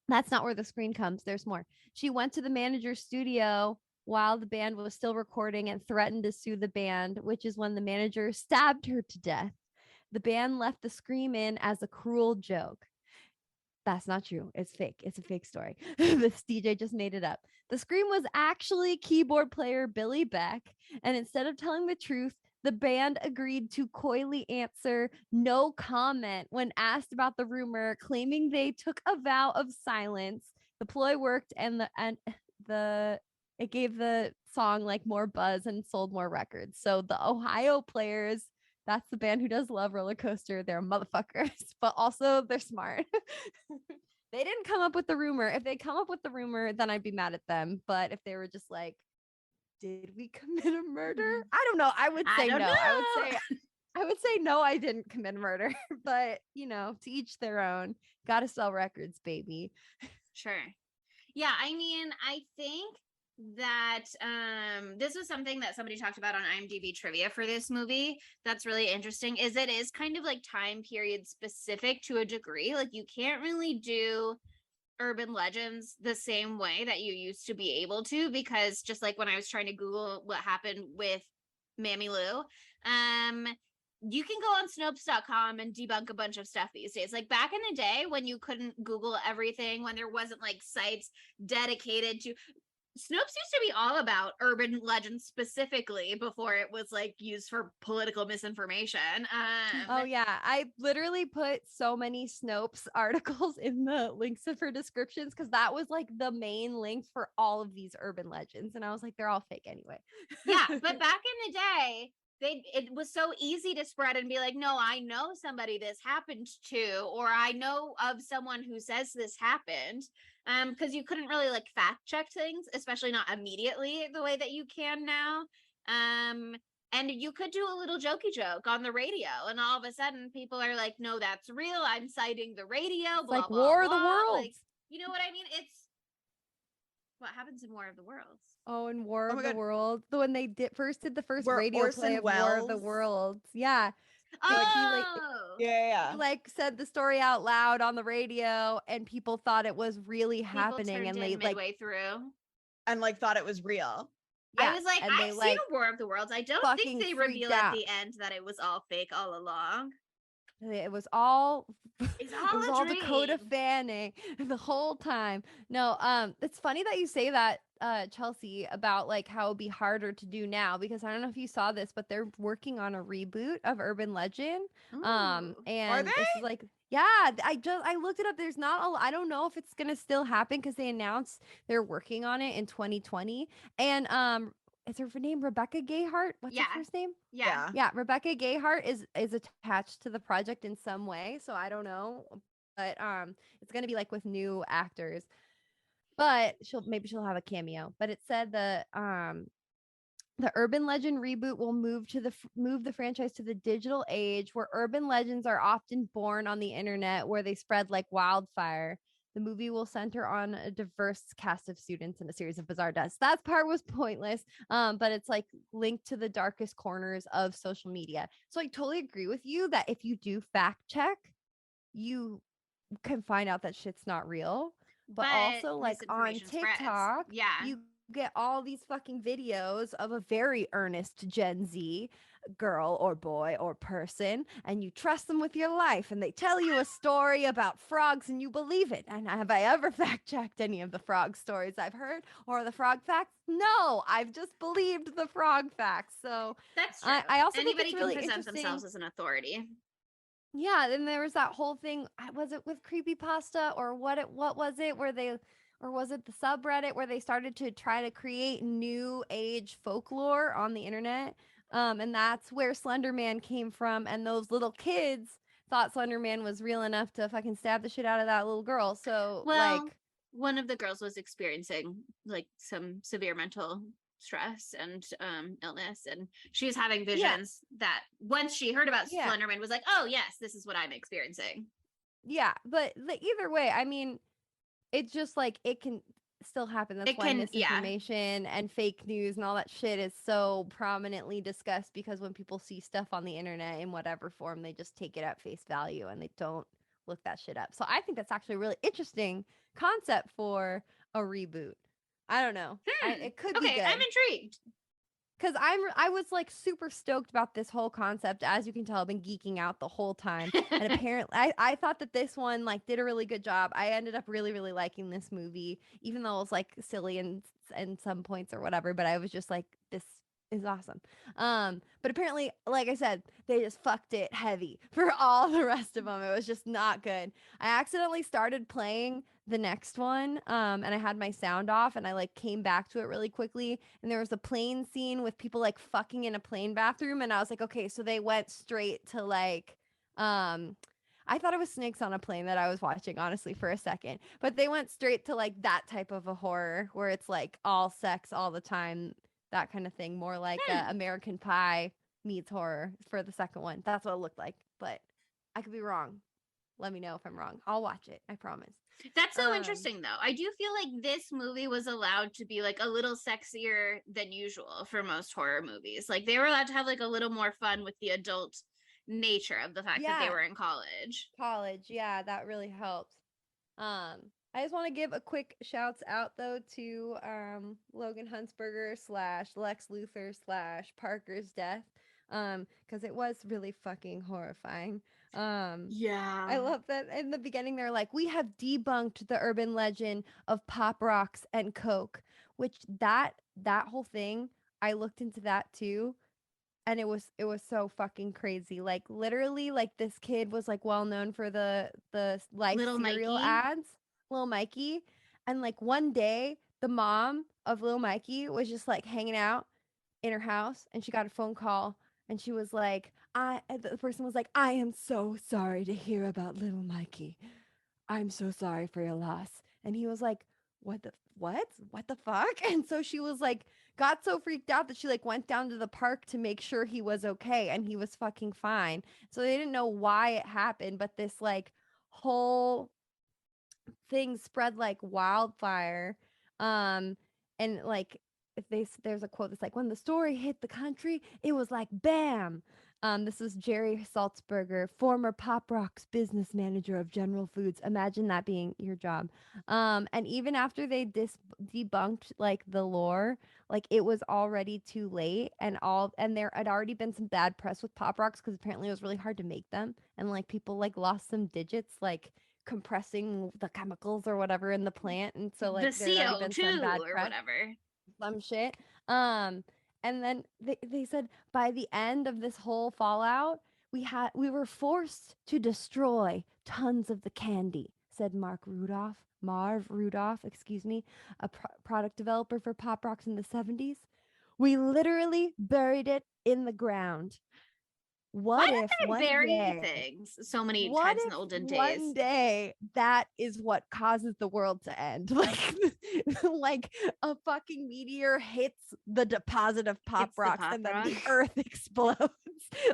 That's not where the screen comes. There's more. She went to the manager's studio while the band was still recording and threatened to sue the band, which is when the manager stabbed her to death. The band left the scream in as a cruel joke. That's not true. It's fake. It's a fake story. This DJ just made it up. The scream was actually keyboard player Billy Beck. And instead of telling the truth, the band agreed to coyly answer no comment when asked about the rumor, claiming they took a vow of silence. The ploy worked, and it gave the song like more buzz and sold more records. So the Ohio Players, that's the band who does Love Roller Coaster. They're motherfuckers, but also they're smart. They didn't come up with the rumor. If they come up with the rumor, then I'd be mad at them. But if they were just like, did we commit a murder? I don't know. I would say no. I would say no, I didn't commit murder. But to each their own. Gotta sell records, baby. Sure. Yeah, I mean, I think that this was something that somebody talked about on IMDb trivia for this movie that's really interesting, is it is kind of like time period specific to a degree. Like you can't really do urban legends the same way that you used to be able to, because just like when I was trying to Google what happened with Mammy Lou, you can go on Snopes.com and debunk a bunch of stuff these days. Like back in the day when you couldn't Google everything, when there wasn't like sites dedicated to, Snopes used to be all about urban legends specifically before it was like used for political misinformation. Oh yeah, I literally put so many Snopes articles in the links of her descriptions because that was like the main link for all of these urban legends, and I was like, they're all fake anyway. Yeah, but back in the day, it was so easy to spread and be like, no, I know somebody this happened to, or I know of someone who says this happened. Because you couldn't really like fact check things, especially not immediately the way that you can now. And you could do a little jokey joke on the radio, and all of a sudden people are like, no, that's real. I'm citing the radio, It's blah, like blah, War of the blah. Worlds. Like, you know what I mean? It's what happens in War of the Worlds. Oh, in War Oh of my the God. Worlds, the when they did the first Where radio Orson play of War of the Welles- Worlds. Yeah. Oh, Yeah. He like said the story out loud on the radio, and people thought it was really people happening, turned and in they like midway through. And like thought it was real. I was like, and I've they seen like a War of the Worlds. I don't think fucking they freaked reveal out. at the end that it was all fake all along. It was all It's it all was a all Dakota dream. Fanning the whole time. No, it's funny that you say that, Chelsea, about like how it'd be harder to do now, because I don't know if you saw this, but they're working on a reboot of Urban Legend. Ooh. And this is they? like, yeah, I looked it up. There's not a, I don't know if it's gonna still happen because they announced they're working on it in 2020. And is her name Rebecca Gayheart? What's her Yeah. first name? Yeah. Yeah, Rebecca Gayheart is attached to the project in some way, so I don't know, but it's gonna be like with new actors, but she'll have a cameo. But it said the Urban Legend reboot will move the franchise to the digital age, where urban legends are often born on the internet, where they spread like wildfire. The movie will center on a diverse cast of students and a series of bizarre deaths. That part was pointless, but it's like linked to the darkest corners of social media. So I totally agree with you that if you do fact check, you can find out that shit's not real. But also, like on misinformation spreads. TikTok, Yeah. you get all these fucking videos of a very earnest Gen Z girl or boy or person, and you trust them with your life, and they tell you a story about frogs and you believe it. And have I ever fact checked any of the frog stories I've heard or the frog facts? No, I've just believed the frog facts. So That's true. I also Anybody think it's really can present interesting. themselves as an authority. Yeah, then there was that whole thing. Was it with creepypasta, or what was it where they, or was it the subreddit where they started to try to create new age folklore on the internet? And that's where Slender Man came from, and those little kids thought Slender Man was real enough to fucking stab the shit out of that little girl. So Well, like, one of the girls was experiencing like some severe mental stress and illness, and she was having visions that once she heard about Yeah. Slenderman was like, oh yes, this is what I'm experiencing. yeah, but either way, I mean, it's just like it can still happen. That's It why can- yeah. misinformation and fake news and all that shit is so prominently discussed, because when people see stuff on the internet in whatever form, they just take it at face value and they don't look that shit up. So I think that's actually a really interesting concept for a reboot. I don't know. It could be Okay, good. I'm intrigued. Because I was like super stoked about this whole concept. As you can tell, I've been geeking out the whole time. And apparently I thought that this one like did a really good job. I ended up really, really liking this movie, even though it was like silly and some points or whatever. But I was just like, this is awesome. But apparently, like I said, they just fucked it heavy for all the rest of them. It was just not good. I accidentally started playing the next one, and I had my sound off, and I like came back to it really quickly, and there was a plane scene with people like fucking in a plane bathroom, and I was like, okay, so they went straight to like I thought it was Snakes on a Plane that I was watching, honestly, for a second, but they went straight to like that type of a horror where it's like all sex all the time, that kind of thing, more like American Pie meets horror for the second one. That's what it looked like, but I could be wrong. Let me know if I'm wrong. I'll watch it, I promise. That's so interesting though. I do feel like this movie was allowed to be like a little sexier than usual for most horror movies. Like they were allowed to have like a little more fun with the adult nature of the fact that they were in college. Yeah, that really helps. I just want to give a quick shouts out though to Logan Huntsberger / Lex Luthor / Parker's death, because it was really fucking horrifying. Yeah, I love that in the beginning they're like, we have debunked the urban legend of pop rocks and coke, which that whole thing, I looked into that too, and it was so fucking crazy. Like literally, like this kid was like well known for the Life Little cereal Mikey. ads, Little Mikey, and like one day the mom of Little Mikey was just like hanging out in her house, and she got a phone call, And she was like, the person was like, I am so sorry to hear about little Mikey. I'm so sorry for your loss. And he was like, what the fuck? And so she was like, got so freaked out that she like went down to the park to make sure he was okay, and he was fucking fine. So they didn't know why it happened, but this like whole thing spread like wildfire. And like there's a quote that's like, when the story hit the country, it was like bam. This is Jerry Salzberger, former Pop Rocks business manager of General Foods. Imagine that being your job. And even after they debunked like the lore, like it was already too late, and there had already been some bad press with Pop Rocks because apparently it was really hard to make them, and like people like lost some digits like compressing the chemicals or whatever in the plant, and so like The there had already been some CO2 bad or press, whatever. some shit. And then they said by the end of this whole fallout, we were forced to destroy tons of the candy, said Marv Rudolph, excuse me, a product developer for Pop Rocks in the 70s. We literally buried it in the ground. Why What did if they one bury day things so many what times in if the olden one days? day that is what causes the world to end? Like a fucking meteor hits the deposit of Pop It's the Rocks Pop and then the Rocks. earth explodes.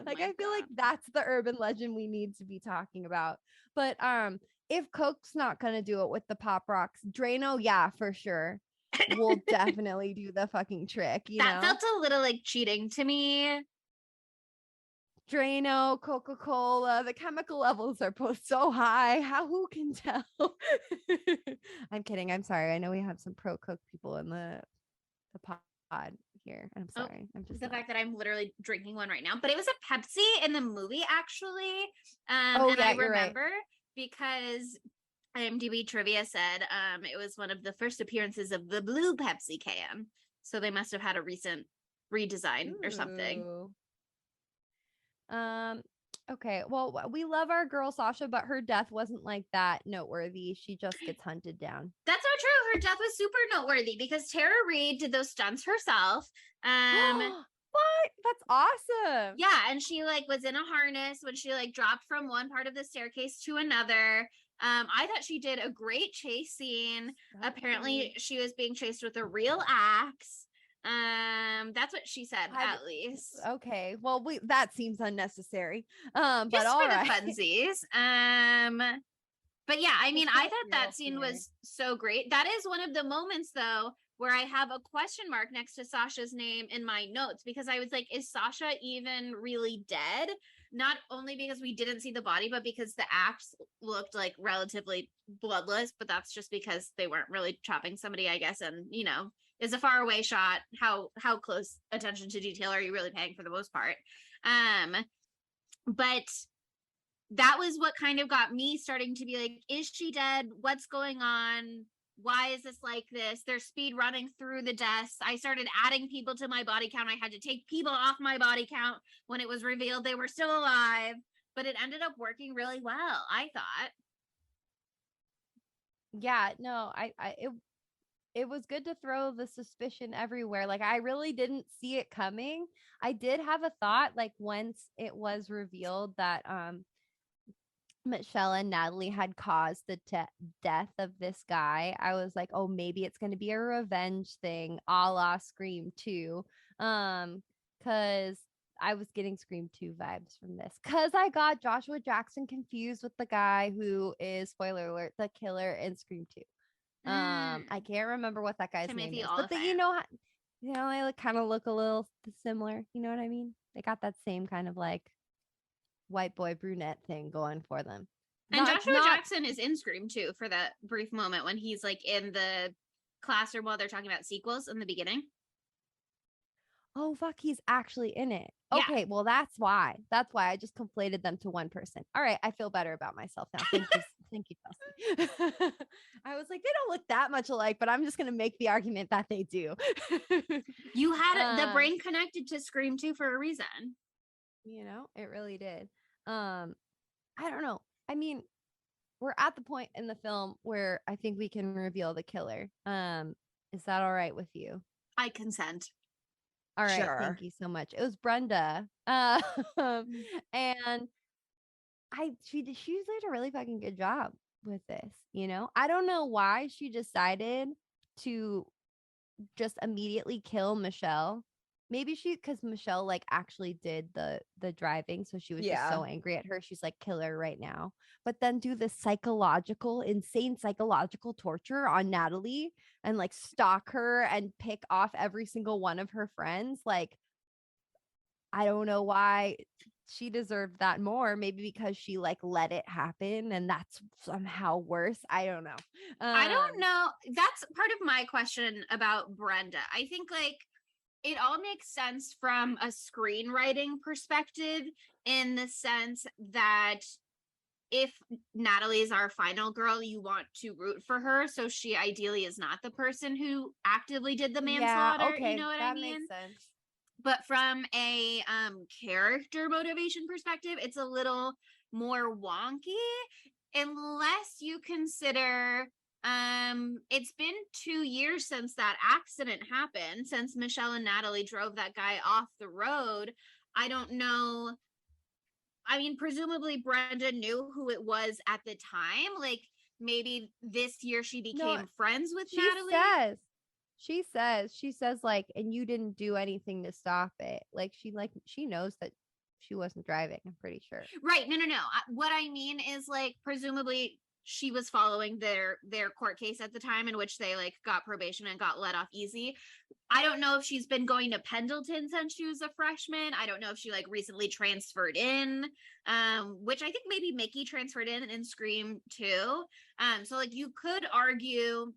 Like my I feel like God. that's the urban legend we need to be talking about. But if Coke's not gonna do it with the Pop Rocks, Drano, yeah, for sure. Will definitely do the fucking trick, That felt a little like cheating to me. Drano, Coca-Cola, the chemical levels are both so high. Who can tell? I'm kidding. I'm sorry. I know we have some pro Coke people in the pod here. I'm Oh, sorry. I'm just the not. fact that I'm literally drinking one right now, but it was a Pepsi in the movie actually. Oh, And yeah, I you're right. remember because IMDb trivia said it was one of the first appearances of the blue Pepsi can. So they must have had a recent redesign or something. Ooh. Okay. Well, we love our girl Sasha, but her death wasn't like that noteworthy. She just gets hunted down. That's not true. Her death was super noteworthy because Tara Reid did those stunts herself. What? That's awesome. Yeah, and she like was in a harness when she like dropped from one part of the staircase to another. I thought she did a great chase scene. Apparently she was being chased with a real axe. That's what she said, at least. Okay. Well, that seems unnecessary. Just But all for the right. funsies. But yeah, I mean, I thought that scene was so great. That is one of the moments though where I have a question mark next to Sasha's name in my notes, because I was like, is Sasha even really dead? Not only because we didn't see the body, but because the axe looked like relatively bloodless, but that's just because they weren't really chopping somebody, I guess. And, you know, is a far away shot. How close attention to detail are you really paying for the most part? But that was what kind of got me starting to be like, is she dead? What's going on? Why is this like this? There's speed running through the deaths. I started adding people to my body count. I had to take people off my body count when it was revealed they were still alive, but it ended up working really well, I thought. Yeah, no, it was good to throw the suspicion everywhere. Like I really didn't see it coming. I did have a thought like once it was revealed that Michelle and Natalie had caused the death of this guy. I was like, oh, maybe it's going to be a revenge thing, a la Scream 2. Because I was getting Scream 2 vibes from this. Because I got Joshua Jackson confused with the guy who is, spoiler alert, the killer in Scream 2. I can't remember what that guy's Timothy name is, Oliphant. but they like kind of look a little similar. You know what I mean? They got that same kind of like white boy brunette thing going for them. And Joshua Jackson is in Scream too, for that brief moment when he's like in the classroom while they're talking about sequels in the beginning. Oh fuck, he's actually in it. Yeah. Okay, well that's why I just conflated them to one person. All right, I feel better about myself now. Thank you. Thank you, Chelsea. I was like, they don't look that much alike, but I'm just gonna make the argument that they do. You had the brain connected to Scream 2 for a reason. You know, it really did. I don't know. I mean, we're at the point in the film where I think we can reveal the killer. Is that all right with you? I consent. All right, Sure. thank you so much. It was Brenda. And she did a really fucking good job with this, you know? I don't know why she decided to just immediately kill Michelle. Maybe because Michelle like actually did the driving, so she was just so angry at her. She's like, kill her right now. But then do the insane psychological torture on Natalie and like stalk her and pick off every single one of her friends. Like, I don't know why she deserved that more. Maybe because she like let it happen and that's somehow worse. I don't know. I don't know. That's part of my question about Brenda. I think like it all makes sense from a screenwriting perspective, in the sense that if Natalie is our final girl, you want to root for her. So she ideally is not the person who actively did the manslaughter. Yeah, okay, you know what I mean? Makes sense. But from a character motivation perspective, it's a little more wonky, unless you consider it's been 2 years since that accident happened, since Michelle and Natalie drove that guy off the road. I don't know. I mean, presumably Brenda knew who it was at the time. Like, maybe this year she became friends with Natalie. She says like, and you didn't do anything to stop it. Like she knows that she wasn't driving, I'm pretty sure. Right. No. What I mean is like, presumably she was following their court case at the time in which they like got probation and got let off easy. I don't know if she's been going to Pendleton since she was a freshman. I don't know if she like recently transferred in, which I think maybe Mickey transferred in Scream too. So like you could argue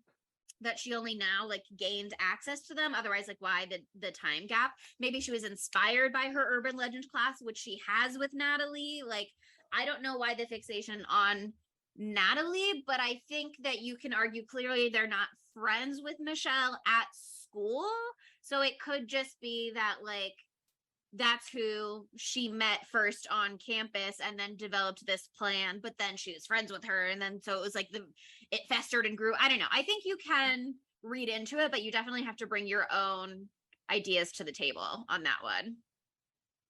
that she only now like gained access to them. Otherwise, like why the time gap? Maybe she was inspired by her urban legend class, which she has with Natalie. Like, I don't know why the fixation on Natalie, but I think that you can argue clearly they're not friends with Michelle at school. So it could just be that like that's who she met first on campus and then developed this plan, but then she was friends with her, and then so it was like it festered and grew. I don't know. I think you can read into it, but you definitely have to bring your own ideas to the table on that one.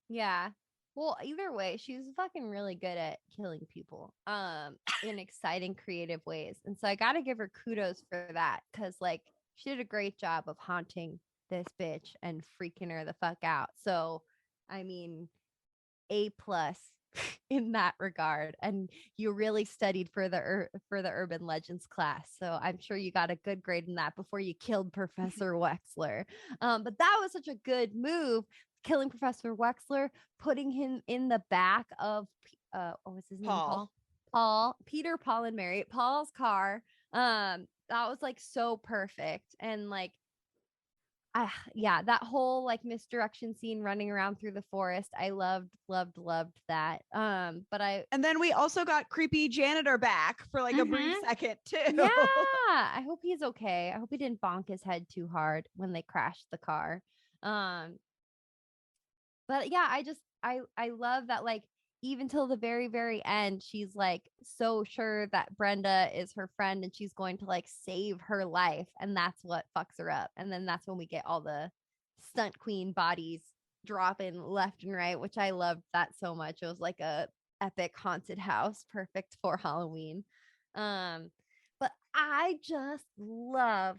Yeah. Well, either way, she's fucking really good at killing people in exciting, creative ways. And so I got to give her kudos for that, because like she did a great job of haunting this bitch and freaking her the fuck out. So, I mean, A+ in that regard. And you really studied for the urban legends class. So I'm sure you got a good grade in that before you killed Professor Wexler. But that was such a good move. Killing Professor Wexler, putting him in the back of what was his name? Peter, Paul, and Mary. Paul's car. That was like so perfect. And like, yeah, that whole like misdirection scene running around through the forest, I loved that. And then we also got creepy janitor back for like a brief second too. Yeah, I hope he's okay. I hope he didn't bonk his head too hard when they crashed the car. But yeah, I love that, like, even till the very, very end, she's like so sure that Brenda is her friend and she's going to like save her life. And that's what fucks her up. And then that's when we get all the stunt queen bodies dropping left and right, which I loved that so much. It was like a epic haunted house, perfect for Halloween. But I just love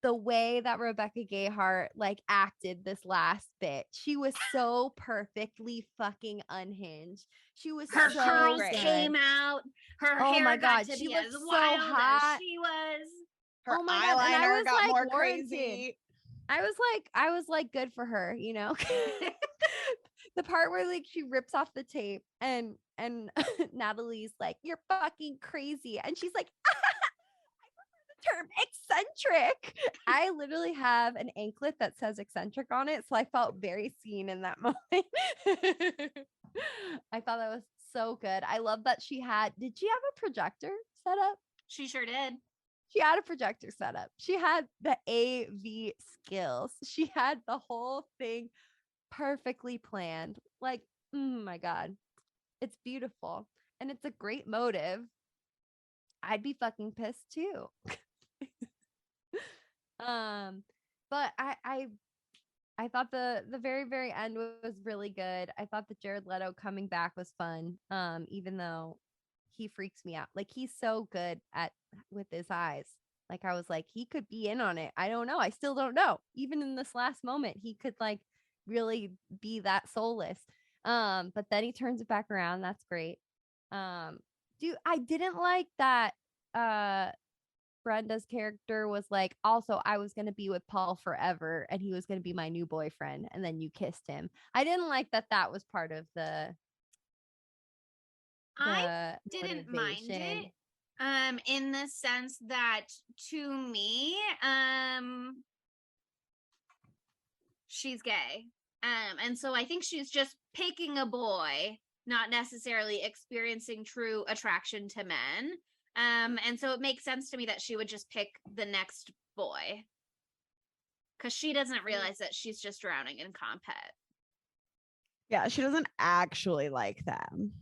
the way that Rebecca Gayheart like acted this last bit. She was so perfectly fucking unhinged. She was her so curls good. Came out. Her hair got to be as wild as she was. Her eyeliner got more crazy. I was like, good for her, you know. The part where like she rips off the tape and Natalie's like, "You're fucking crazy," and she's like, term eccentric. I literally have an anklet that says eccentric on it, so I felt very seen in that moment. I thought that was so good. I love that did she have a projector set up? She sure did. She had a projector set up. She had the AV skills. She had the whole thing perfectly planned. Like, oh my God. It's beautiful. And it's a great motive. I'd be fucking pissed too. But I thought the very very end was really good. I thought that Jared Leto coming back was fun. Even though he freaks me out. Like he's so good at with his eyes. Like I was like he could be in on it. I don't know. I still don't know. Even in this last moment, he could like really be that soulless. But then he turns it back around. That's great. Dude, I didn't like that Brenda's character was like, also, I was going to be with Paul forever and he was going to be my new boyfriend. And then you kissed him. I didn't like that that was part of I didn't mind motivation. it. In the sense that to me, she's gay. And so I think she's just picking a boy, not necessarily experiencing true attraction to men. And so it makes sense to me that she would just pick the next boy. Because she doesn't realize that she's just drowning in compet. Yeah, she doesn't actually like them.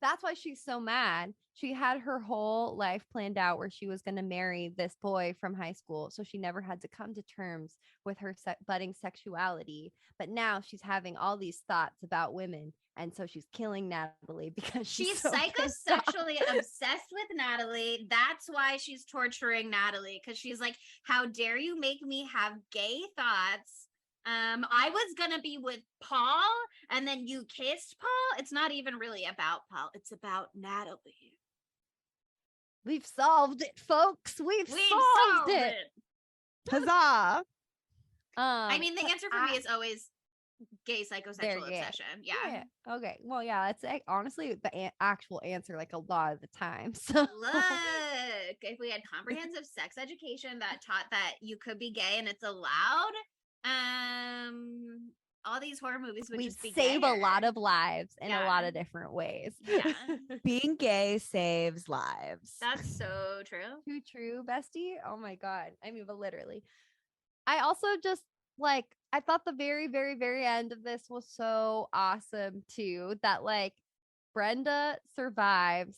That's why she's so mad. She had her whole life planned out where she was going to marry this boy from high school. So she never had to come to terms with her budding sexuality. But now she's having all these thoughts about women. And so she's killing Natalie because she's so psychosexually obsessed with Natalie. That's why she's torturing Natalie. Because she's like, how dare you make me have gay thoughts? I was gonna be with Paul, and then you kissed Paul. It's not even really about Paul. It's about Natalie. We've solved it, folks. We've solved it. Huzzah! I mean, the answer for me is always gay psychosexual obsession. Yeah. Okay. Well, yeah, that's honestly the actual answer like a lot of the time. So look, if we had comprehensive sex education that taught that you could be gay and it's allowed, all these horror movies would just be save gayer. a lot of lives in a lot of different ways. Yeah. Being gay saves lives. That's so true. Too true, bestie. Oh my god. I mean, but literally. I also just like I thought the very, very, very end of this was so awesome too. That like Brenda survives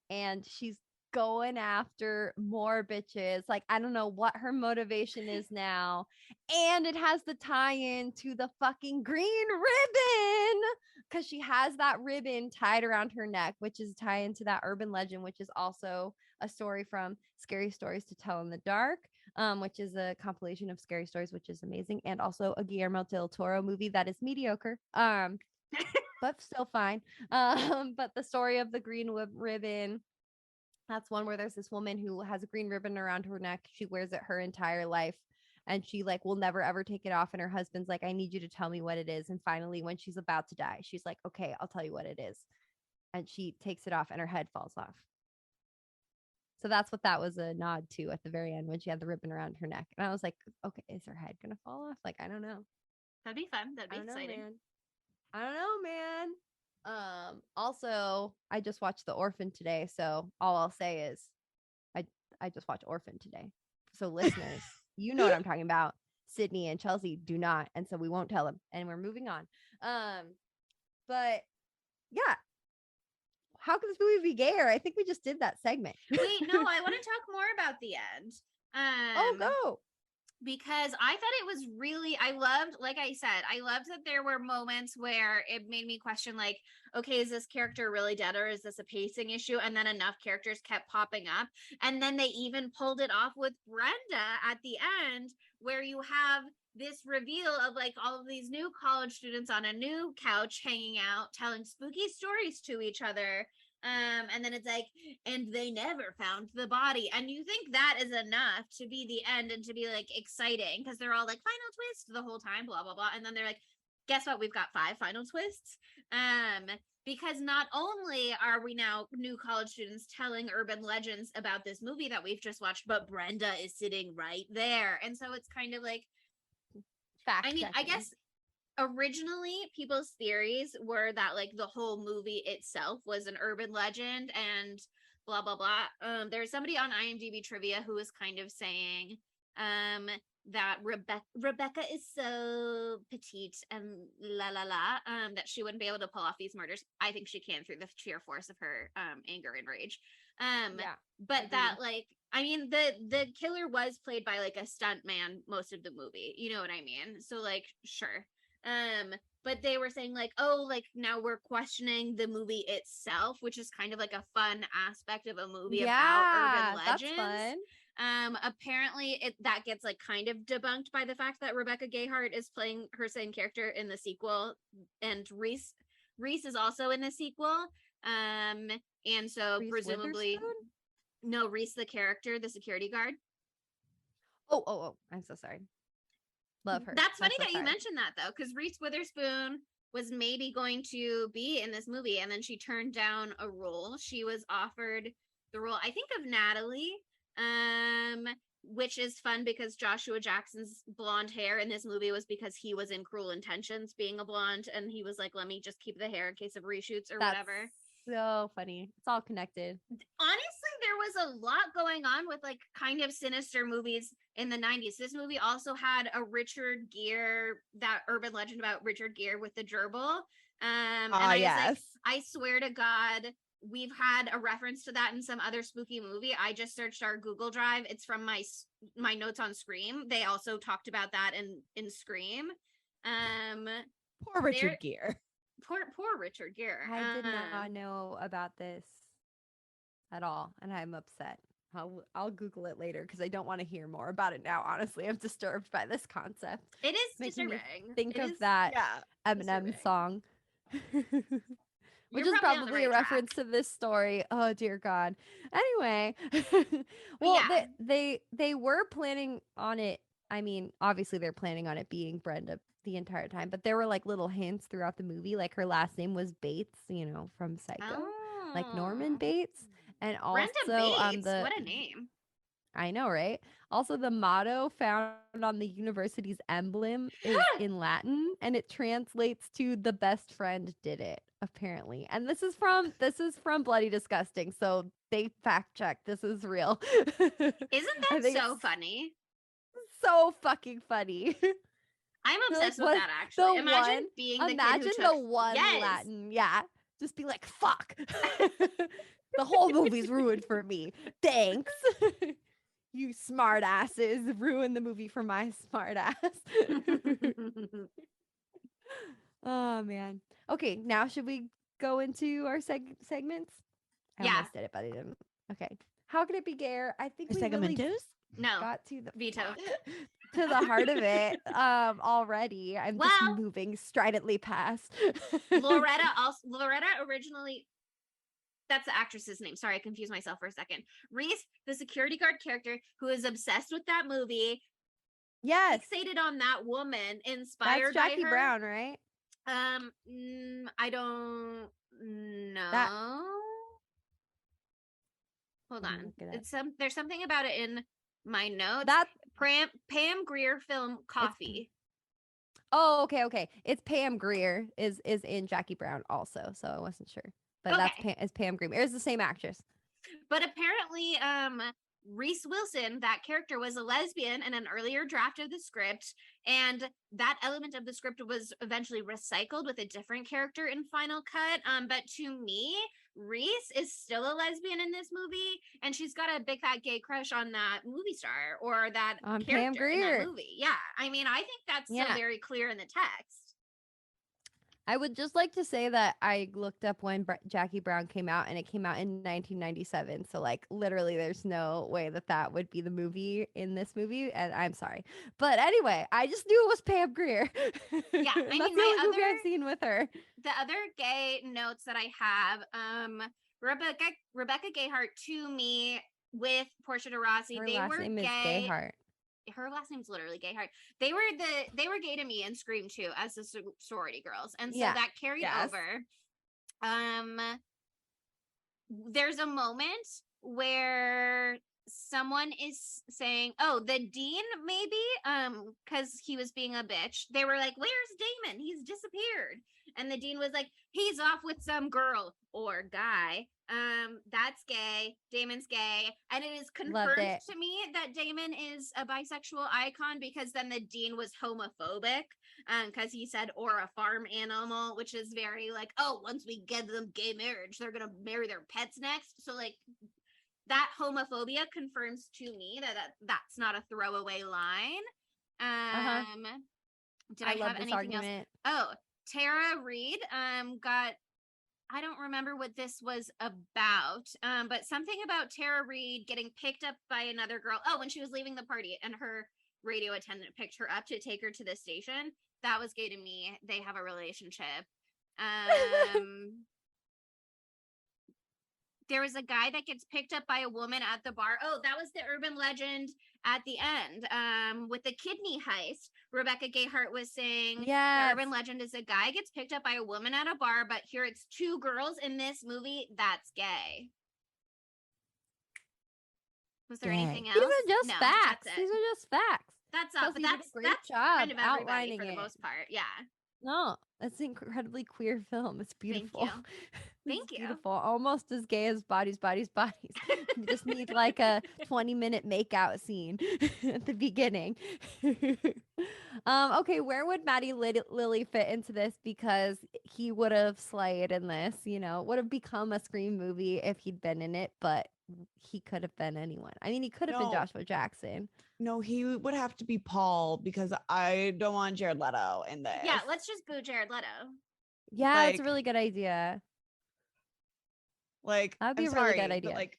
and she's going after more bitches. Like, I don't know what her motivation is now. And it has the tie-in to the fucking green ribbon because she has that ribbon tied around her neck, which is tie into that urban legend, which is also a story from Scary Stories to Tell in the Dark, which is a compilation of scary stories, which is amazing. And also a Guillermo del Toro movie that is mediocre. But still fine. But the story of the green ribbon, that's one where there's this woman who has a green ribbon around her neck. She wears it her entire life and she like will never ever take it off. And her husband's like, I need you to tell me what it is. And finally, when she's about to die, she's like, okay, I'll tell you what it is. And she takes it off and her head falls off. So that's what that was a nod to at the very end when she had the ribbon around her neck. And I was like, okay, is her head gonna fall off? Like, I don't know. That'd be fun. That'd be exciting. I don't know, man. Also, I just watched The Orphan today, so all I'll say is I just watched Orphan today. So listeners, you know what I'm talking about. Sydney and Chelsea do not, and so we won't tell them. And we're moving on. But yeah. How could this movie be gayer? I think we just did that segment. Wait, no, I want to talk more about the end. Go. Because I thought it was really, I loved, like I said, I loved that there were moments where it made me question, like, okay, is this character really dead or is this a pacing issue? And then enough characters kept popping up. And then they even pulled it off with Brenda at the end, where you have this reveal of like all of these new college students on a new couch hanging out, telling spooky stories to each other. And then it's like, and they never found the body. And you think that is enough to be the end and to be like exciting because they're all like final twist the whole time, blah, blah, blah. And then they're like, guess what? We've got 5 final twists. Because not only are we now new college students telling urban legends about this movie that we've just watched, but Brenda is sitting right there. And so it's kind of like, I guess originally people's theories were that like the whole movie itself was an urban legend and blah blah blah. There's somebody on IMDb trivia who was kind of saying that Rebecca is so petite and la la la, that she wouldn't be able to pull off these murders. I think she can through the sheer force of her anger and rage. But agreed. that, like, I mean, the killer was played by like a stunt man most of the movie. You know what I mean? So like, sure. But they were saying like, oh, like now we're questioning the movie itself, which is kind of like a fun aspect of a movie about urban legends. That's fun. Apparently that gets like kind of debunked by the fact that Rebecca Gayheart is playing her same character in the sequel, and Reese is also in the sequel. And so Reese presumably, Witherspoon? no, Reese the character, the security guard. Oh, I'm so sorry. Love her. That's funny that you mentioned that though, because Reese Witherspoon was maybe going to be in this movie, and then she turned down a role. She was offered the role, I think, of Natalie, which is fun because Joshua Jackson's blonde hair in this movie was because he was in Cruel Intentions being a blonde, and he was like, let me just keep the hair in case of reshoots or whatever. So funny. It's all connected. Honestly, there was a lot going on with like kind of sinister movies in the 90s. This movie also had a Richard Gere, that urban legend about Richard Gere with the gerbil. And I was like, I swear to God, we've had a reference to that in some other spooky movie. I just searched our Google Drive. It's from my notes on Scream. They also talked about that in Scream. Poor Richard Gere. Poor Richard Gere. I did not know about this at all, and I'm upset. I'll Google it later because I don't want to hear more about it now. Honestly, I'm disturbed by this concept. It is making disturbing. me think of that Eminem song, which is probably a reference to this story. Oh dear God. Anyway, well, they were planning on it. I mean, obviously they're planning on it being Brenda the entire time, but there were like little hints throughout the movie, like her last name was Bates, you know, from Psycho, like Norman Bates, and also Brenda Bates, what a name. I know, right? Also, the motto found on the university's emblem is in Latin, and it translates to "the best friend did it," apparently. And this is from Bloody Disgusting, so they fact checked. This is real. Isn't that so funny? So fucking funny. I'm obsessed with that, actually. Imagine being the kid who took... the one Latin. Yeah. Just be like, fuck. The whole movie's ruined for me. Thanks. You smart asses ruined the movie for my smart ass. Oh, man. Okay, now should we go into our segments? I almost did it, but I didn't. Okay. How could it be, Gare? I think we really got to the veto. To the heart of it already. I'm just moving stridently past. Loretta originally, that's the actress's name. Sorry, I confused myself for a second. Reese, the security guard character who is obsessed with that movie. Yes. Fixated on that woman, inspired That's Jackie by her. Brown, right? I don't know. Hold on. There's something about it in my notes. That Pam Grier film Coffee. Okay. It's Pam Grier is in Jackie Brown also, so I wasn't sure. But that's Pam Grier. It's the same actress. But apparently, Reese Wilson, that character, was a lesbian in an earlier draft of the script, and that element of the script was eventually recycled with a different character in Final Cut. But to me, Reese is still a lesbian in this movie, and she's got a big fat gay crush on that movie star or that character Pam Grier in that movie. Yeah, I mean, I think that's so very clear in the text. I would just like to say that I looked up when Jackie Brown came out, and it came out in 1997. So, like, literally, there's no way that would be the movie in this movie, and I'm sorry. But anyway, I just knew it was Pam Grier. Yeah, I mean, that's the only movie I've seen with her. The other gay notes that I have, Rebecca Gayheart to me with Portia de Rossi. Her last name is Gayheart. Her last name's literally Gayheart. They were gay to me in Scream 2 as the sorority girls, and so that carried over. There's a moment where someone is saying, "Oh, the dean maybe," because he was being a bitch. They were like, "Where's Damon? He's disappeared." And the dean was like, "He's off with some girl or guy." That's gay. Damon's gay. And it is Loved confirmed it. to me that Damon is a bisexual icon because then the dean was homophobic. Because he said, or a farm animal, which is very like, oh, once we get them gay marriage, they're gonna marry their pets next. So like that homophobia confirms to me that's not a throwaway line. Did I have anything else? Oh, Tara Reid got, I don't remember what this was about, but something about Tara Reid getting picked up by another girl. Oh, when she was leaving the party and her radio attendant picked her up to take her to the station. That was gay to me. They have a relationship. There was a guy that gets picked up by a woman at the bar. Oh, that was the urban legend at the end with the kidney heist. Rebecca Gayheart was saying the urban legend is a guy gets picked up by a woman at a bar, but here it's two girls in this movie. That's gay. Was there anything else? These are just facts. These are just facts. That's all. But that's job kind of outlining for the most part. Yeah. No, it's an incredibly queer film. It's beautiful. Thank you. Thank you. Beautiful. Almost as gay as Bodies. You just need like a 20-minute makeout scene at the beginning. Okay, where would Matty Lily fit into this? Because he would have slayed in this, you know, would have become a Scream movie if he'd been in it, but he could have been anyone. I mean, he could have been Joshua Jackson. No, he would have to be Paul because I don't want Jared Leto in this. Yeah, let's just boo Jared Leto. Yeah, that's a really good idea. Like, that'd be a really good idea. But like,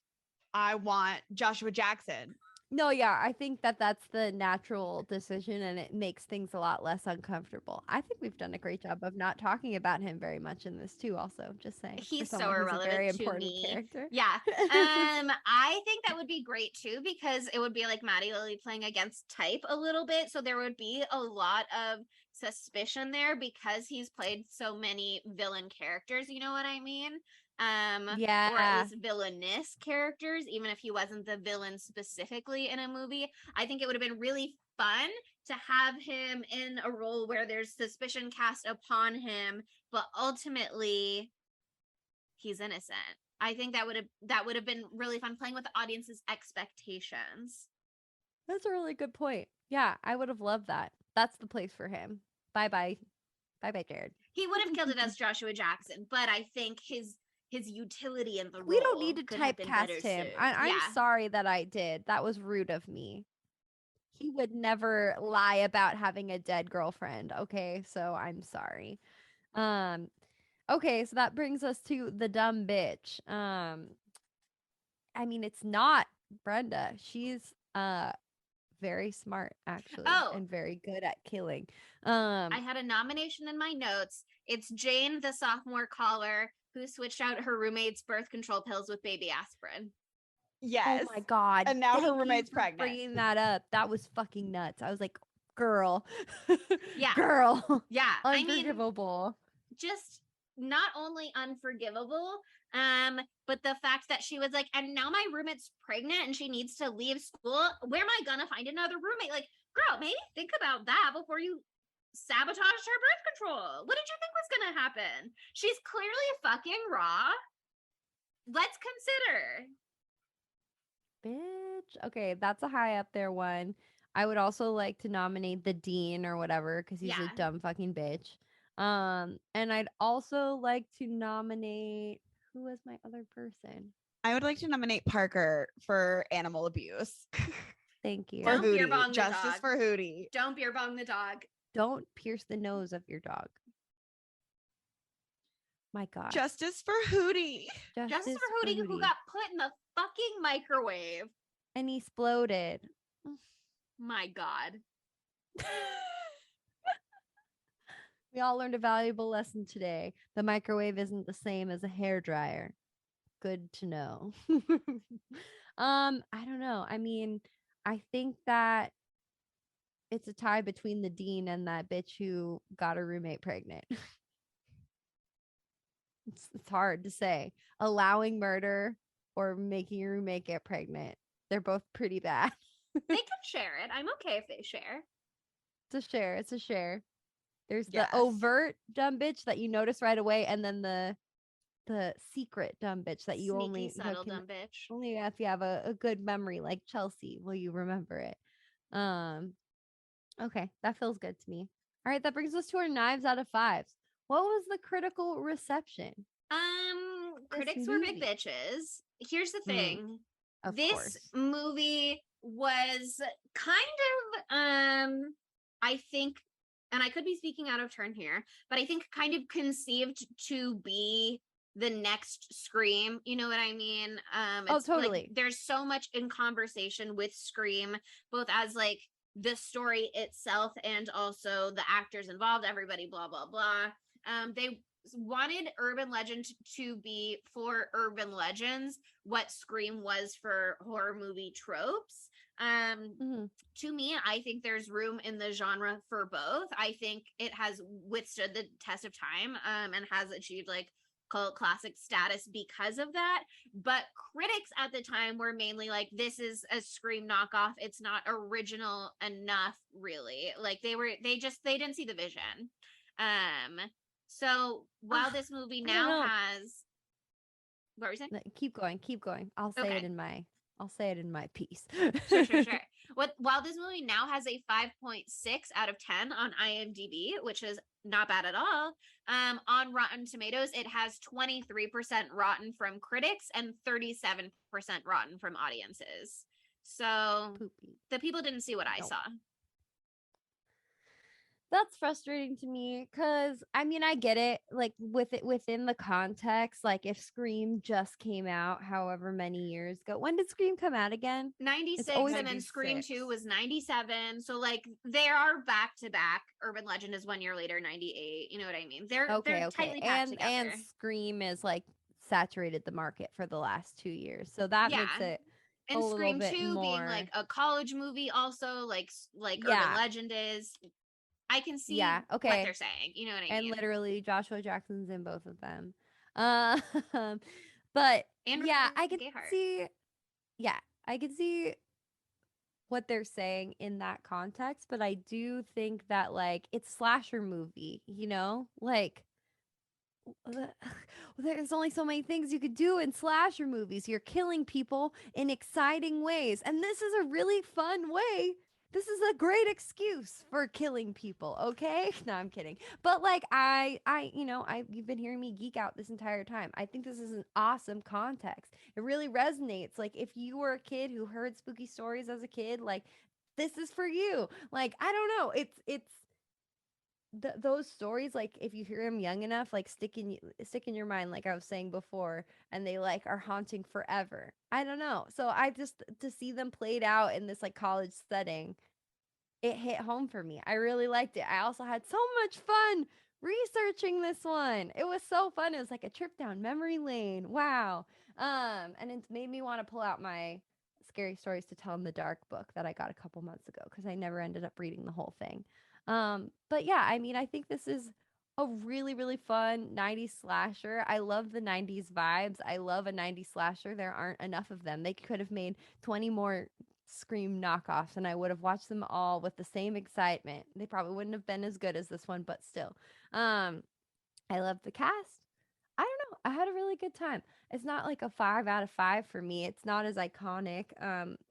I want Joshua Jackson. No, yeah, I think that's the natural decision, and it makes things a lot less uncomfortable. I think we've done a great job of not talking about him very much in this too. Also, just saying, he's so irrelevant, very important character. Yeah, I think that would be great too because it would be like Matty Lily playing against type a little bit, so there would be a lot of suspicion there because he's played so many villain characters. You know what I mean? Yeah, or at least villainous characters, even if he wasn't the villain specifically in a movie. I think it would have been really fun to have him in a role where there's suspicion cast upon him, but ultimately he's innocent. I think that would have been really fun, playing with the audience's expectations. That's a really good point. Yeah, I would have loved that. That's the place for him. Bye, Jared. He would have killed it as Joshua Jackson, but I think his utility in the role. We don't need to typecast him. I'm sorry that I did. That was rude of me. He would never lie about having a dead girlfriend. Okay, so I'm sorry. Okay, so that brings us to the dumb bitch. I mean, it's not Brenda. She's very smart actually, and very good at killing. I had a nomination in my notes. It's Jane, the sophomore caller, who switched out her roommate's birth control pills with baby aspirin. Yes. Oh my god. And now her roommate's pregnant. Bringing that up. That was fucking nuts. I was like, girl. Yeah. Girl. Yeah. Unforgivable. I mean, just not only unforgivable, but the fact that she was like, and now my roommate's pregnant and she needs to leave school. Where am I gonna find another roommate? Like, girl, maybe think about that before you sabotaged her birth control. What did you think was gonna happen? She's clearly fucking raw. Let's consider. Bitch. Okay, that's a high up there one. I would also like to nominate the dean or whatever because he's a dumb fucking bitch. And I'd also like to nominate, who was my other person? I would like to nominate Parker for animal abuse. Thank you. Don't beer bong the Justice dog. for Hootie. Don't beer bong the dog. Don't pierce the nose of your dog. My God. Justice for Hootie. Justice for Hootie, who got put in the fucking microwave. And he exploded. My God. We all learned a valuable lesson today. The microwave isn't the same as a hairdryer. Good to know. I don't know. I mean, I think that it's a tie between the dean and that bitch who got her roommate pregnant. It's hard to say. Allowing murder or making your roommate get pregnant. They're both pretty bad. They can share it. I'm okay if they share. It's a share. There's the overt dumb bitch that you notice right away, and then the the secret dumb bitch that you Sneaky, only subtle, can dumb bitch. only if you have a good memory like Chelsea will you remember it. Okay, that feels good to me. All right, that brings us to our knives out of fives. What was the critical reception? Critics were big bitches. Here's the thing. Of This course. movie was kind of I think, and I could be speaking out of turn here, but I think kind of conceived to be the next Scream. You know what I mean? It's totally. like there's so much in conversation with Scream, both as like the story itself and also the actors involved, everybody, blah, blah, blah. They wanted urban legend to be for urban legends what Scream was for horror movie tropes. To me, I think there's room in the genre for both. I think it has withstood the test of time and has achieved like cult classic status because of that. But critics at the time were mainly like, this is a Scream knockoff. It's not original enough, really. Like they didn't see the vision. So while this movie now has, what were you saying? Keep going. I'll say it in my piece. Sure. While this movie now has a 5.6 out of 10 on IMDb, which is not bad at all. On Rotten Tomatoes, it has 23% rotten from critics and 37% rotten from audiences. So the people didn't see what I saw. That's frustrating to me because I mean I get it, like with it within the context, like if Scream just came out however many years ago. When did Scream come out again? 96, and then Scream 2 was 97. So like they are back to back. Urban Legend is 1 year later, 98. You know what I mean? They're tightly packed together. And Scream is like saturated the market for the last 2 years. So that makes it and Scream 2 being like a college movie also like Urban Legend is. I can see what they're saying. You know what I mean? And literally Joshua Jackson's in both of them. But I can Gayheart. see I can see what they're saying in that context, but I do think that like it's slasher movie, you know? Like there's only so many things you could do in slasher movies. You're killing people in exciting ways, and this is a really fun way. This is a great excuse for killing people, okay? No, I'm kidding. But like you've been hearing me geek out this entire time. I think this is an awesome context. It really resonates. Like if you were a kid who heard spooky stories as a kid, like this is for you. Like I don't know. It's those stories, like if you hear them young enough, like stick in your mind, like I was saying before, and they like are haunting forever. I don't know. So I just to see them played out in this like college setting, it hit home for me. I really liked it. I also had so much fun researching this one. It was so fun. It was like a trip down memory lane. Wow. And it made me want to pull out my Scary Stories to Tell in the Dark book that I got a couple months ago because I never ended up reading the whole thing. But yeah, I mean, I think this is a really, really fun 90s slasher. I love the 90s vibes. I love a 90s slasher. There aren't enough of them. They could have made 20 more Scream knockoffs and I would have watched them all with the same excitement. They probably wouldn't have been as good as this one, but still. I love the cast. I don't know. I had a really good time. It's not like a 5 out of 5 for me. It's not as iconic.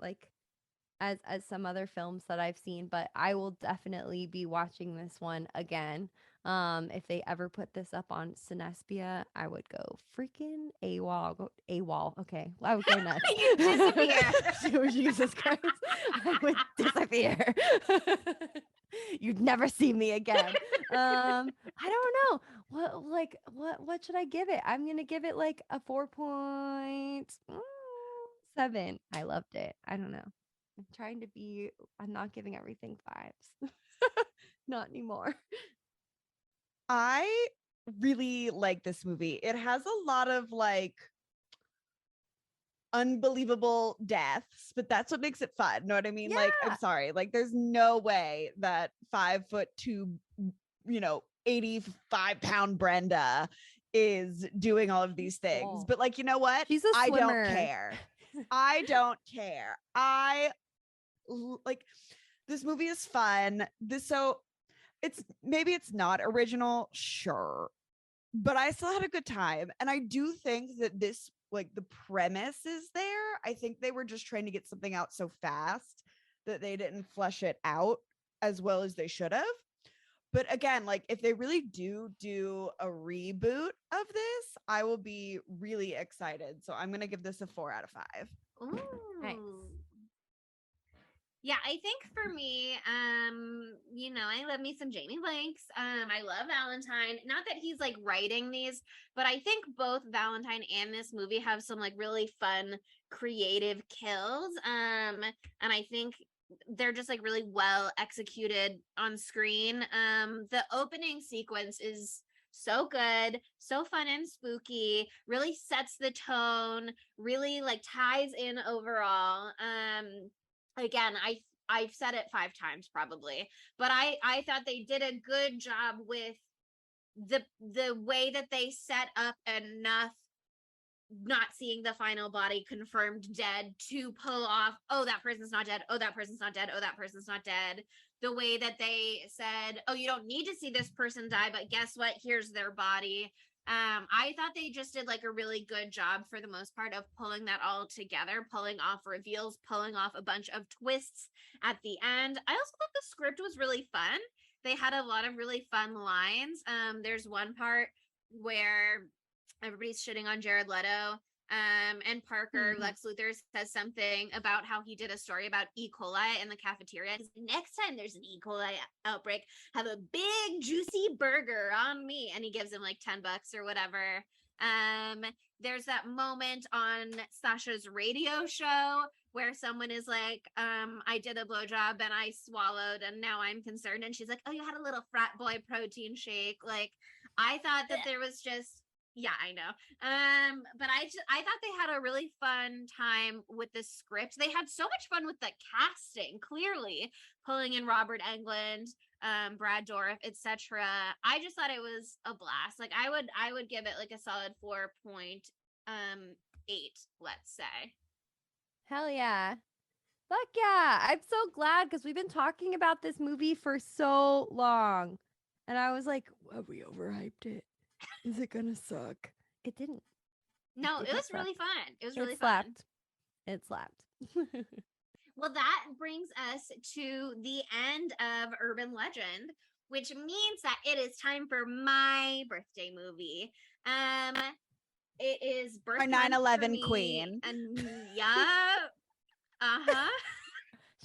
Like as some other films that I've seen, but I will definitely be watching this one again. If they ever put this up on Cinespia, I would go freaking AWOL. Go AWOL. Okay, I would go nuts. You disappear. Oh, Jesus Christ, I would disappear. You'd never see me again. I don't know what should I give it? I'm gonna give it like a 4.7. I loved it. I don't know. I'm not giving everything 5s. Not anymore. I really like this movie. It has a lot of like unbelievable deaths, but that's what makes it fun. Know what I mean? Yeah. Like, I'm sorry. Like, there's no way that 5'2", 85-pound Brenda is doing all of these things. But like, you know what? She's a swimmer. I don't care. I don't care. Like this movie is fun. It's not original, sure, but I still had a good time. And I do think that this, like, the premise is there. I think they were just trying to get something out so fast that they didn't flesh it out as well as they should have. But again, like, if they really do a reboot of this, I will be really excited. So I'm going to give this a 4 out of 5. Ooh. Nice. Yeah, I think for me, I love me some Jamie Blanks. I love Valentine. Not that he's like writing these, but I think both Valentine and this movie have some like really fun, creative kills. And I think they're just like really well executed on screen. The opening sequence is so good, so fun and spooky, really sets the tone, really like ties in overall. Again, I've said it 5 times probably, but I thought they did a good job with the way that they set up enough not seeing the final body confirmed dead to pull off, oh, that person's not dead, oh, that person's not dead, oh, that person's not dead. The way that they said, oh, you don't need to see this person die, but guess what, here's their body. I thought they just did like a really good job for the most part of pulling that all together, pulling off reveals, pulling off a bunch of twists at the end. I also thought the script was really fun. They had a lot of really fun lines. There's one part where everybody's shitting on Jared Leto. And Parker, Lex Luthor, says something about how he did a story about E. coli in the cafeteria. Next time there's an E. coli outbreak, have a big juicy burger on me. And he gives him like $10 or whatever. There's that moment on Sasha's radio show where someone is like, I did a blowjob and I swallowed and now I'm concerned. And she's like, oh, you had a little frat boy protein shake. Like, I thought that there was just, yeah, I know. But I thought they had a really fun time with the script. They had so much fun with the casting, clearly pulling in Robert Englund, Brad Dourif, etc. I just thought it was a blast. Like I would give it like a solid 4.8, let's say. Hell yeah. Fuck yeah. I'm so glad because we've been talking about this movie for so long. And I was like, have we overhyped it? Is it gonna suck? It didn't. No, it was really fun. It was really fun. fun. It slapped. Well, that brings us to the end of Urban Legend, which means that it is time for my birthday movie. It is birthday. My 9/11 queen. And yeah. Uh-huh.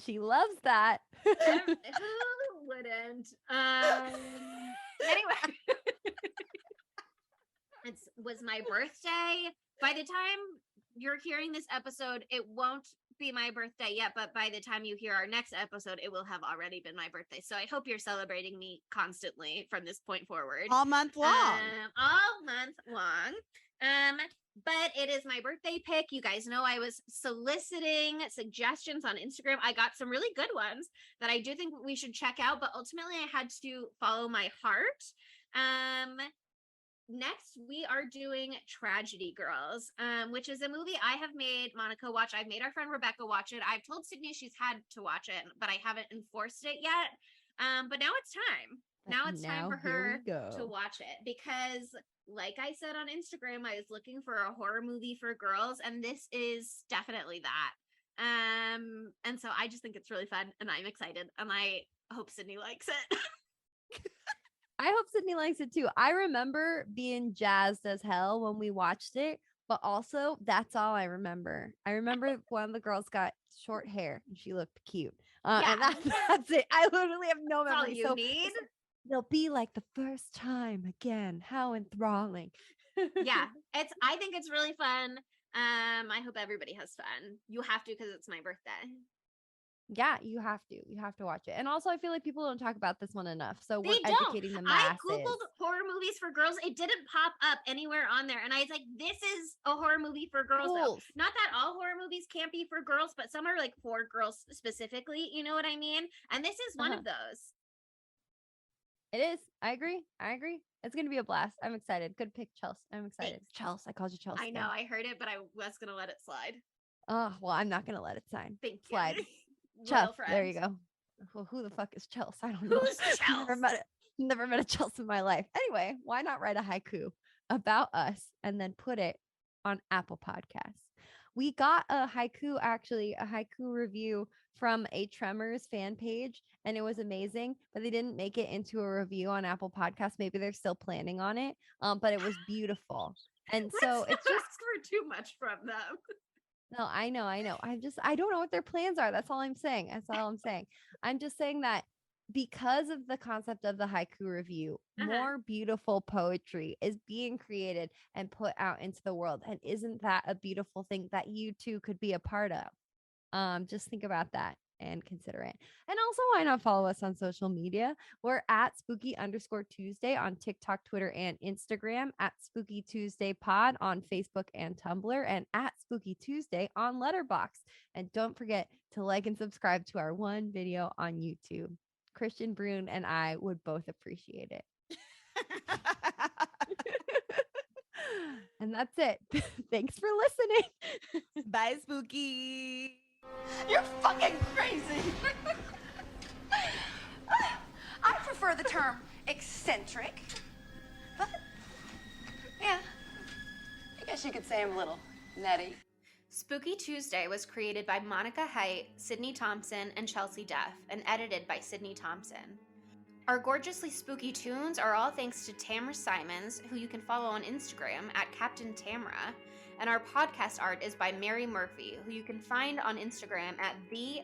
She loves that. Who wouldn't? Anyway. It was my birthday. By the time you're hearing this episode, it won't be my birthday yet, but by the time you hear our next episode, it will have already been my birthday. So I hope you're celebrating me constantly from this point forward. All month long. All month long. But it is my birthday pick. You guys know I was soliciting suggestions on Instagram. I got some really good ones that I do think we should check out, but ultimately I had to follow my heart. Next, we are doing Tragedy Girls, which is a movie I have made Monica watch. I've made our friend Rebecca watch it. I've told Sydney she's had to watch it, but I haven't enforced it yet. But now it's time. Now it's time for her to watch it because, like I said on Instagram, I was looking for a horror movie for girls, and this is definitely that. And so I just think it's really fun, and I'm excited, and I hope Sydney likes it. I hope Sydney likes it too. I remember being jazzed as hell when we watched it, but also that's all I remember. I remember one of the girls got short hair and she looked cute. And that's it. I literally have no memory. All you need. They'll be like the first time again. How enthralling. Yeah, I think it's really fun. I hope everybody has fun. You have to because it's my birthday. Yeah, you have to watch it. And also I feel like people don't talk about this one enough. So They we're don't. educating the masses. I Googled horror movies for girls. It didn't pop up anywhere on there. And I was like, this is a horror movie for girls. Though. Not that all horror movies can't be for girls, but some are like for girls specifically. You know what I mean? And this is one of those. It is. I agree. It's going to be a blast. I'm excited. Good pick, Chelsea. I'm excited. Thanks. Chelsea. I called you Chelsea. I know. I heard it, but I was going to let it slide. Oh, well, I'm not going to let it slide. Chelsea. There you go. Well, who the fuck is Chelsea? I don't know. Who's Chelsea? Never met it. Never met a Chelsea in my life. Anyway, why not write a haiku about us and then put it on Apple Podcasts? We got a haiku review from a Tremors fan page, and it was amazing, but they didn't make it into a review on Apple Podcasts. Maybe they're still planning on it, but it was beautiful. And so it's just ask for too much from them. no, I know. I don't know what their plans are. That's all I'm saying. I'm just saying that because of the concept of the haiku review, more beautiful poetry is being created and put out into the world. And isn't that a beautiful thing that you too could be a part of? Just think about that and consider it. And also, why not follow us on social media? We're at spooky_Tuesday on TikTok, Twitter, and Instagram, at Spooky Tuesday Pod on Facebook and Tumblr, and at Spooky Tuesday on Letterboxd. And don't forget to like and subscribe to our one video on YouTube. Christian Brune and I would both appreciate it. And that's it. Thanks for listening. Bye, Spooky. You're fucking crazy. I prefer the term eccentric, but yeah, I guess you could say I'm a little nutty. Spooky Tuesday was created by Monica Haidt, Sydney Thompson, and Chelsea Duff, and edited by Sydney Thompson. Our gorgeously spooky tunes are all thanks to Tamara Simons, who you can follow on Instagram at Captain Tamara, and our podcast art is by Mary Murphy, who you can find on Instagram at the_moon_OMG.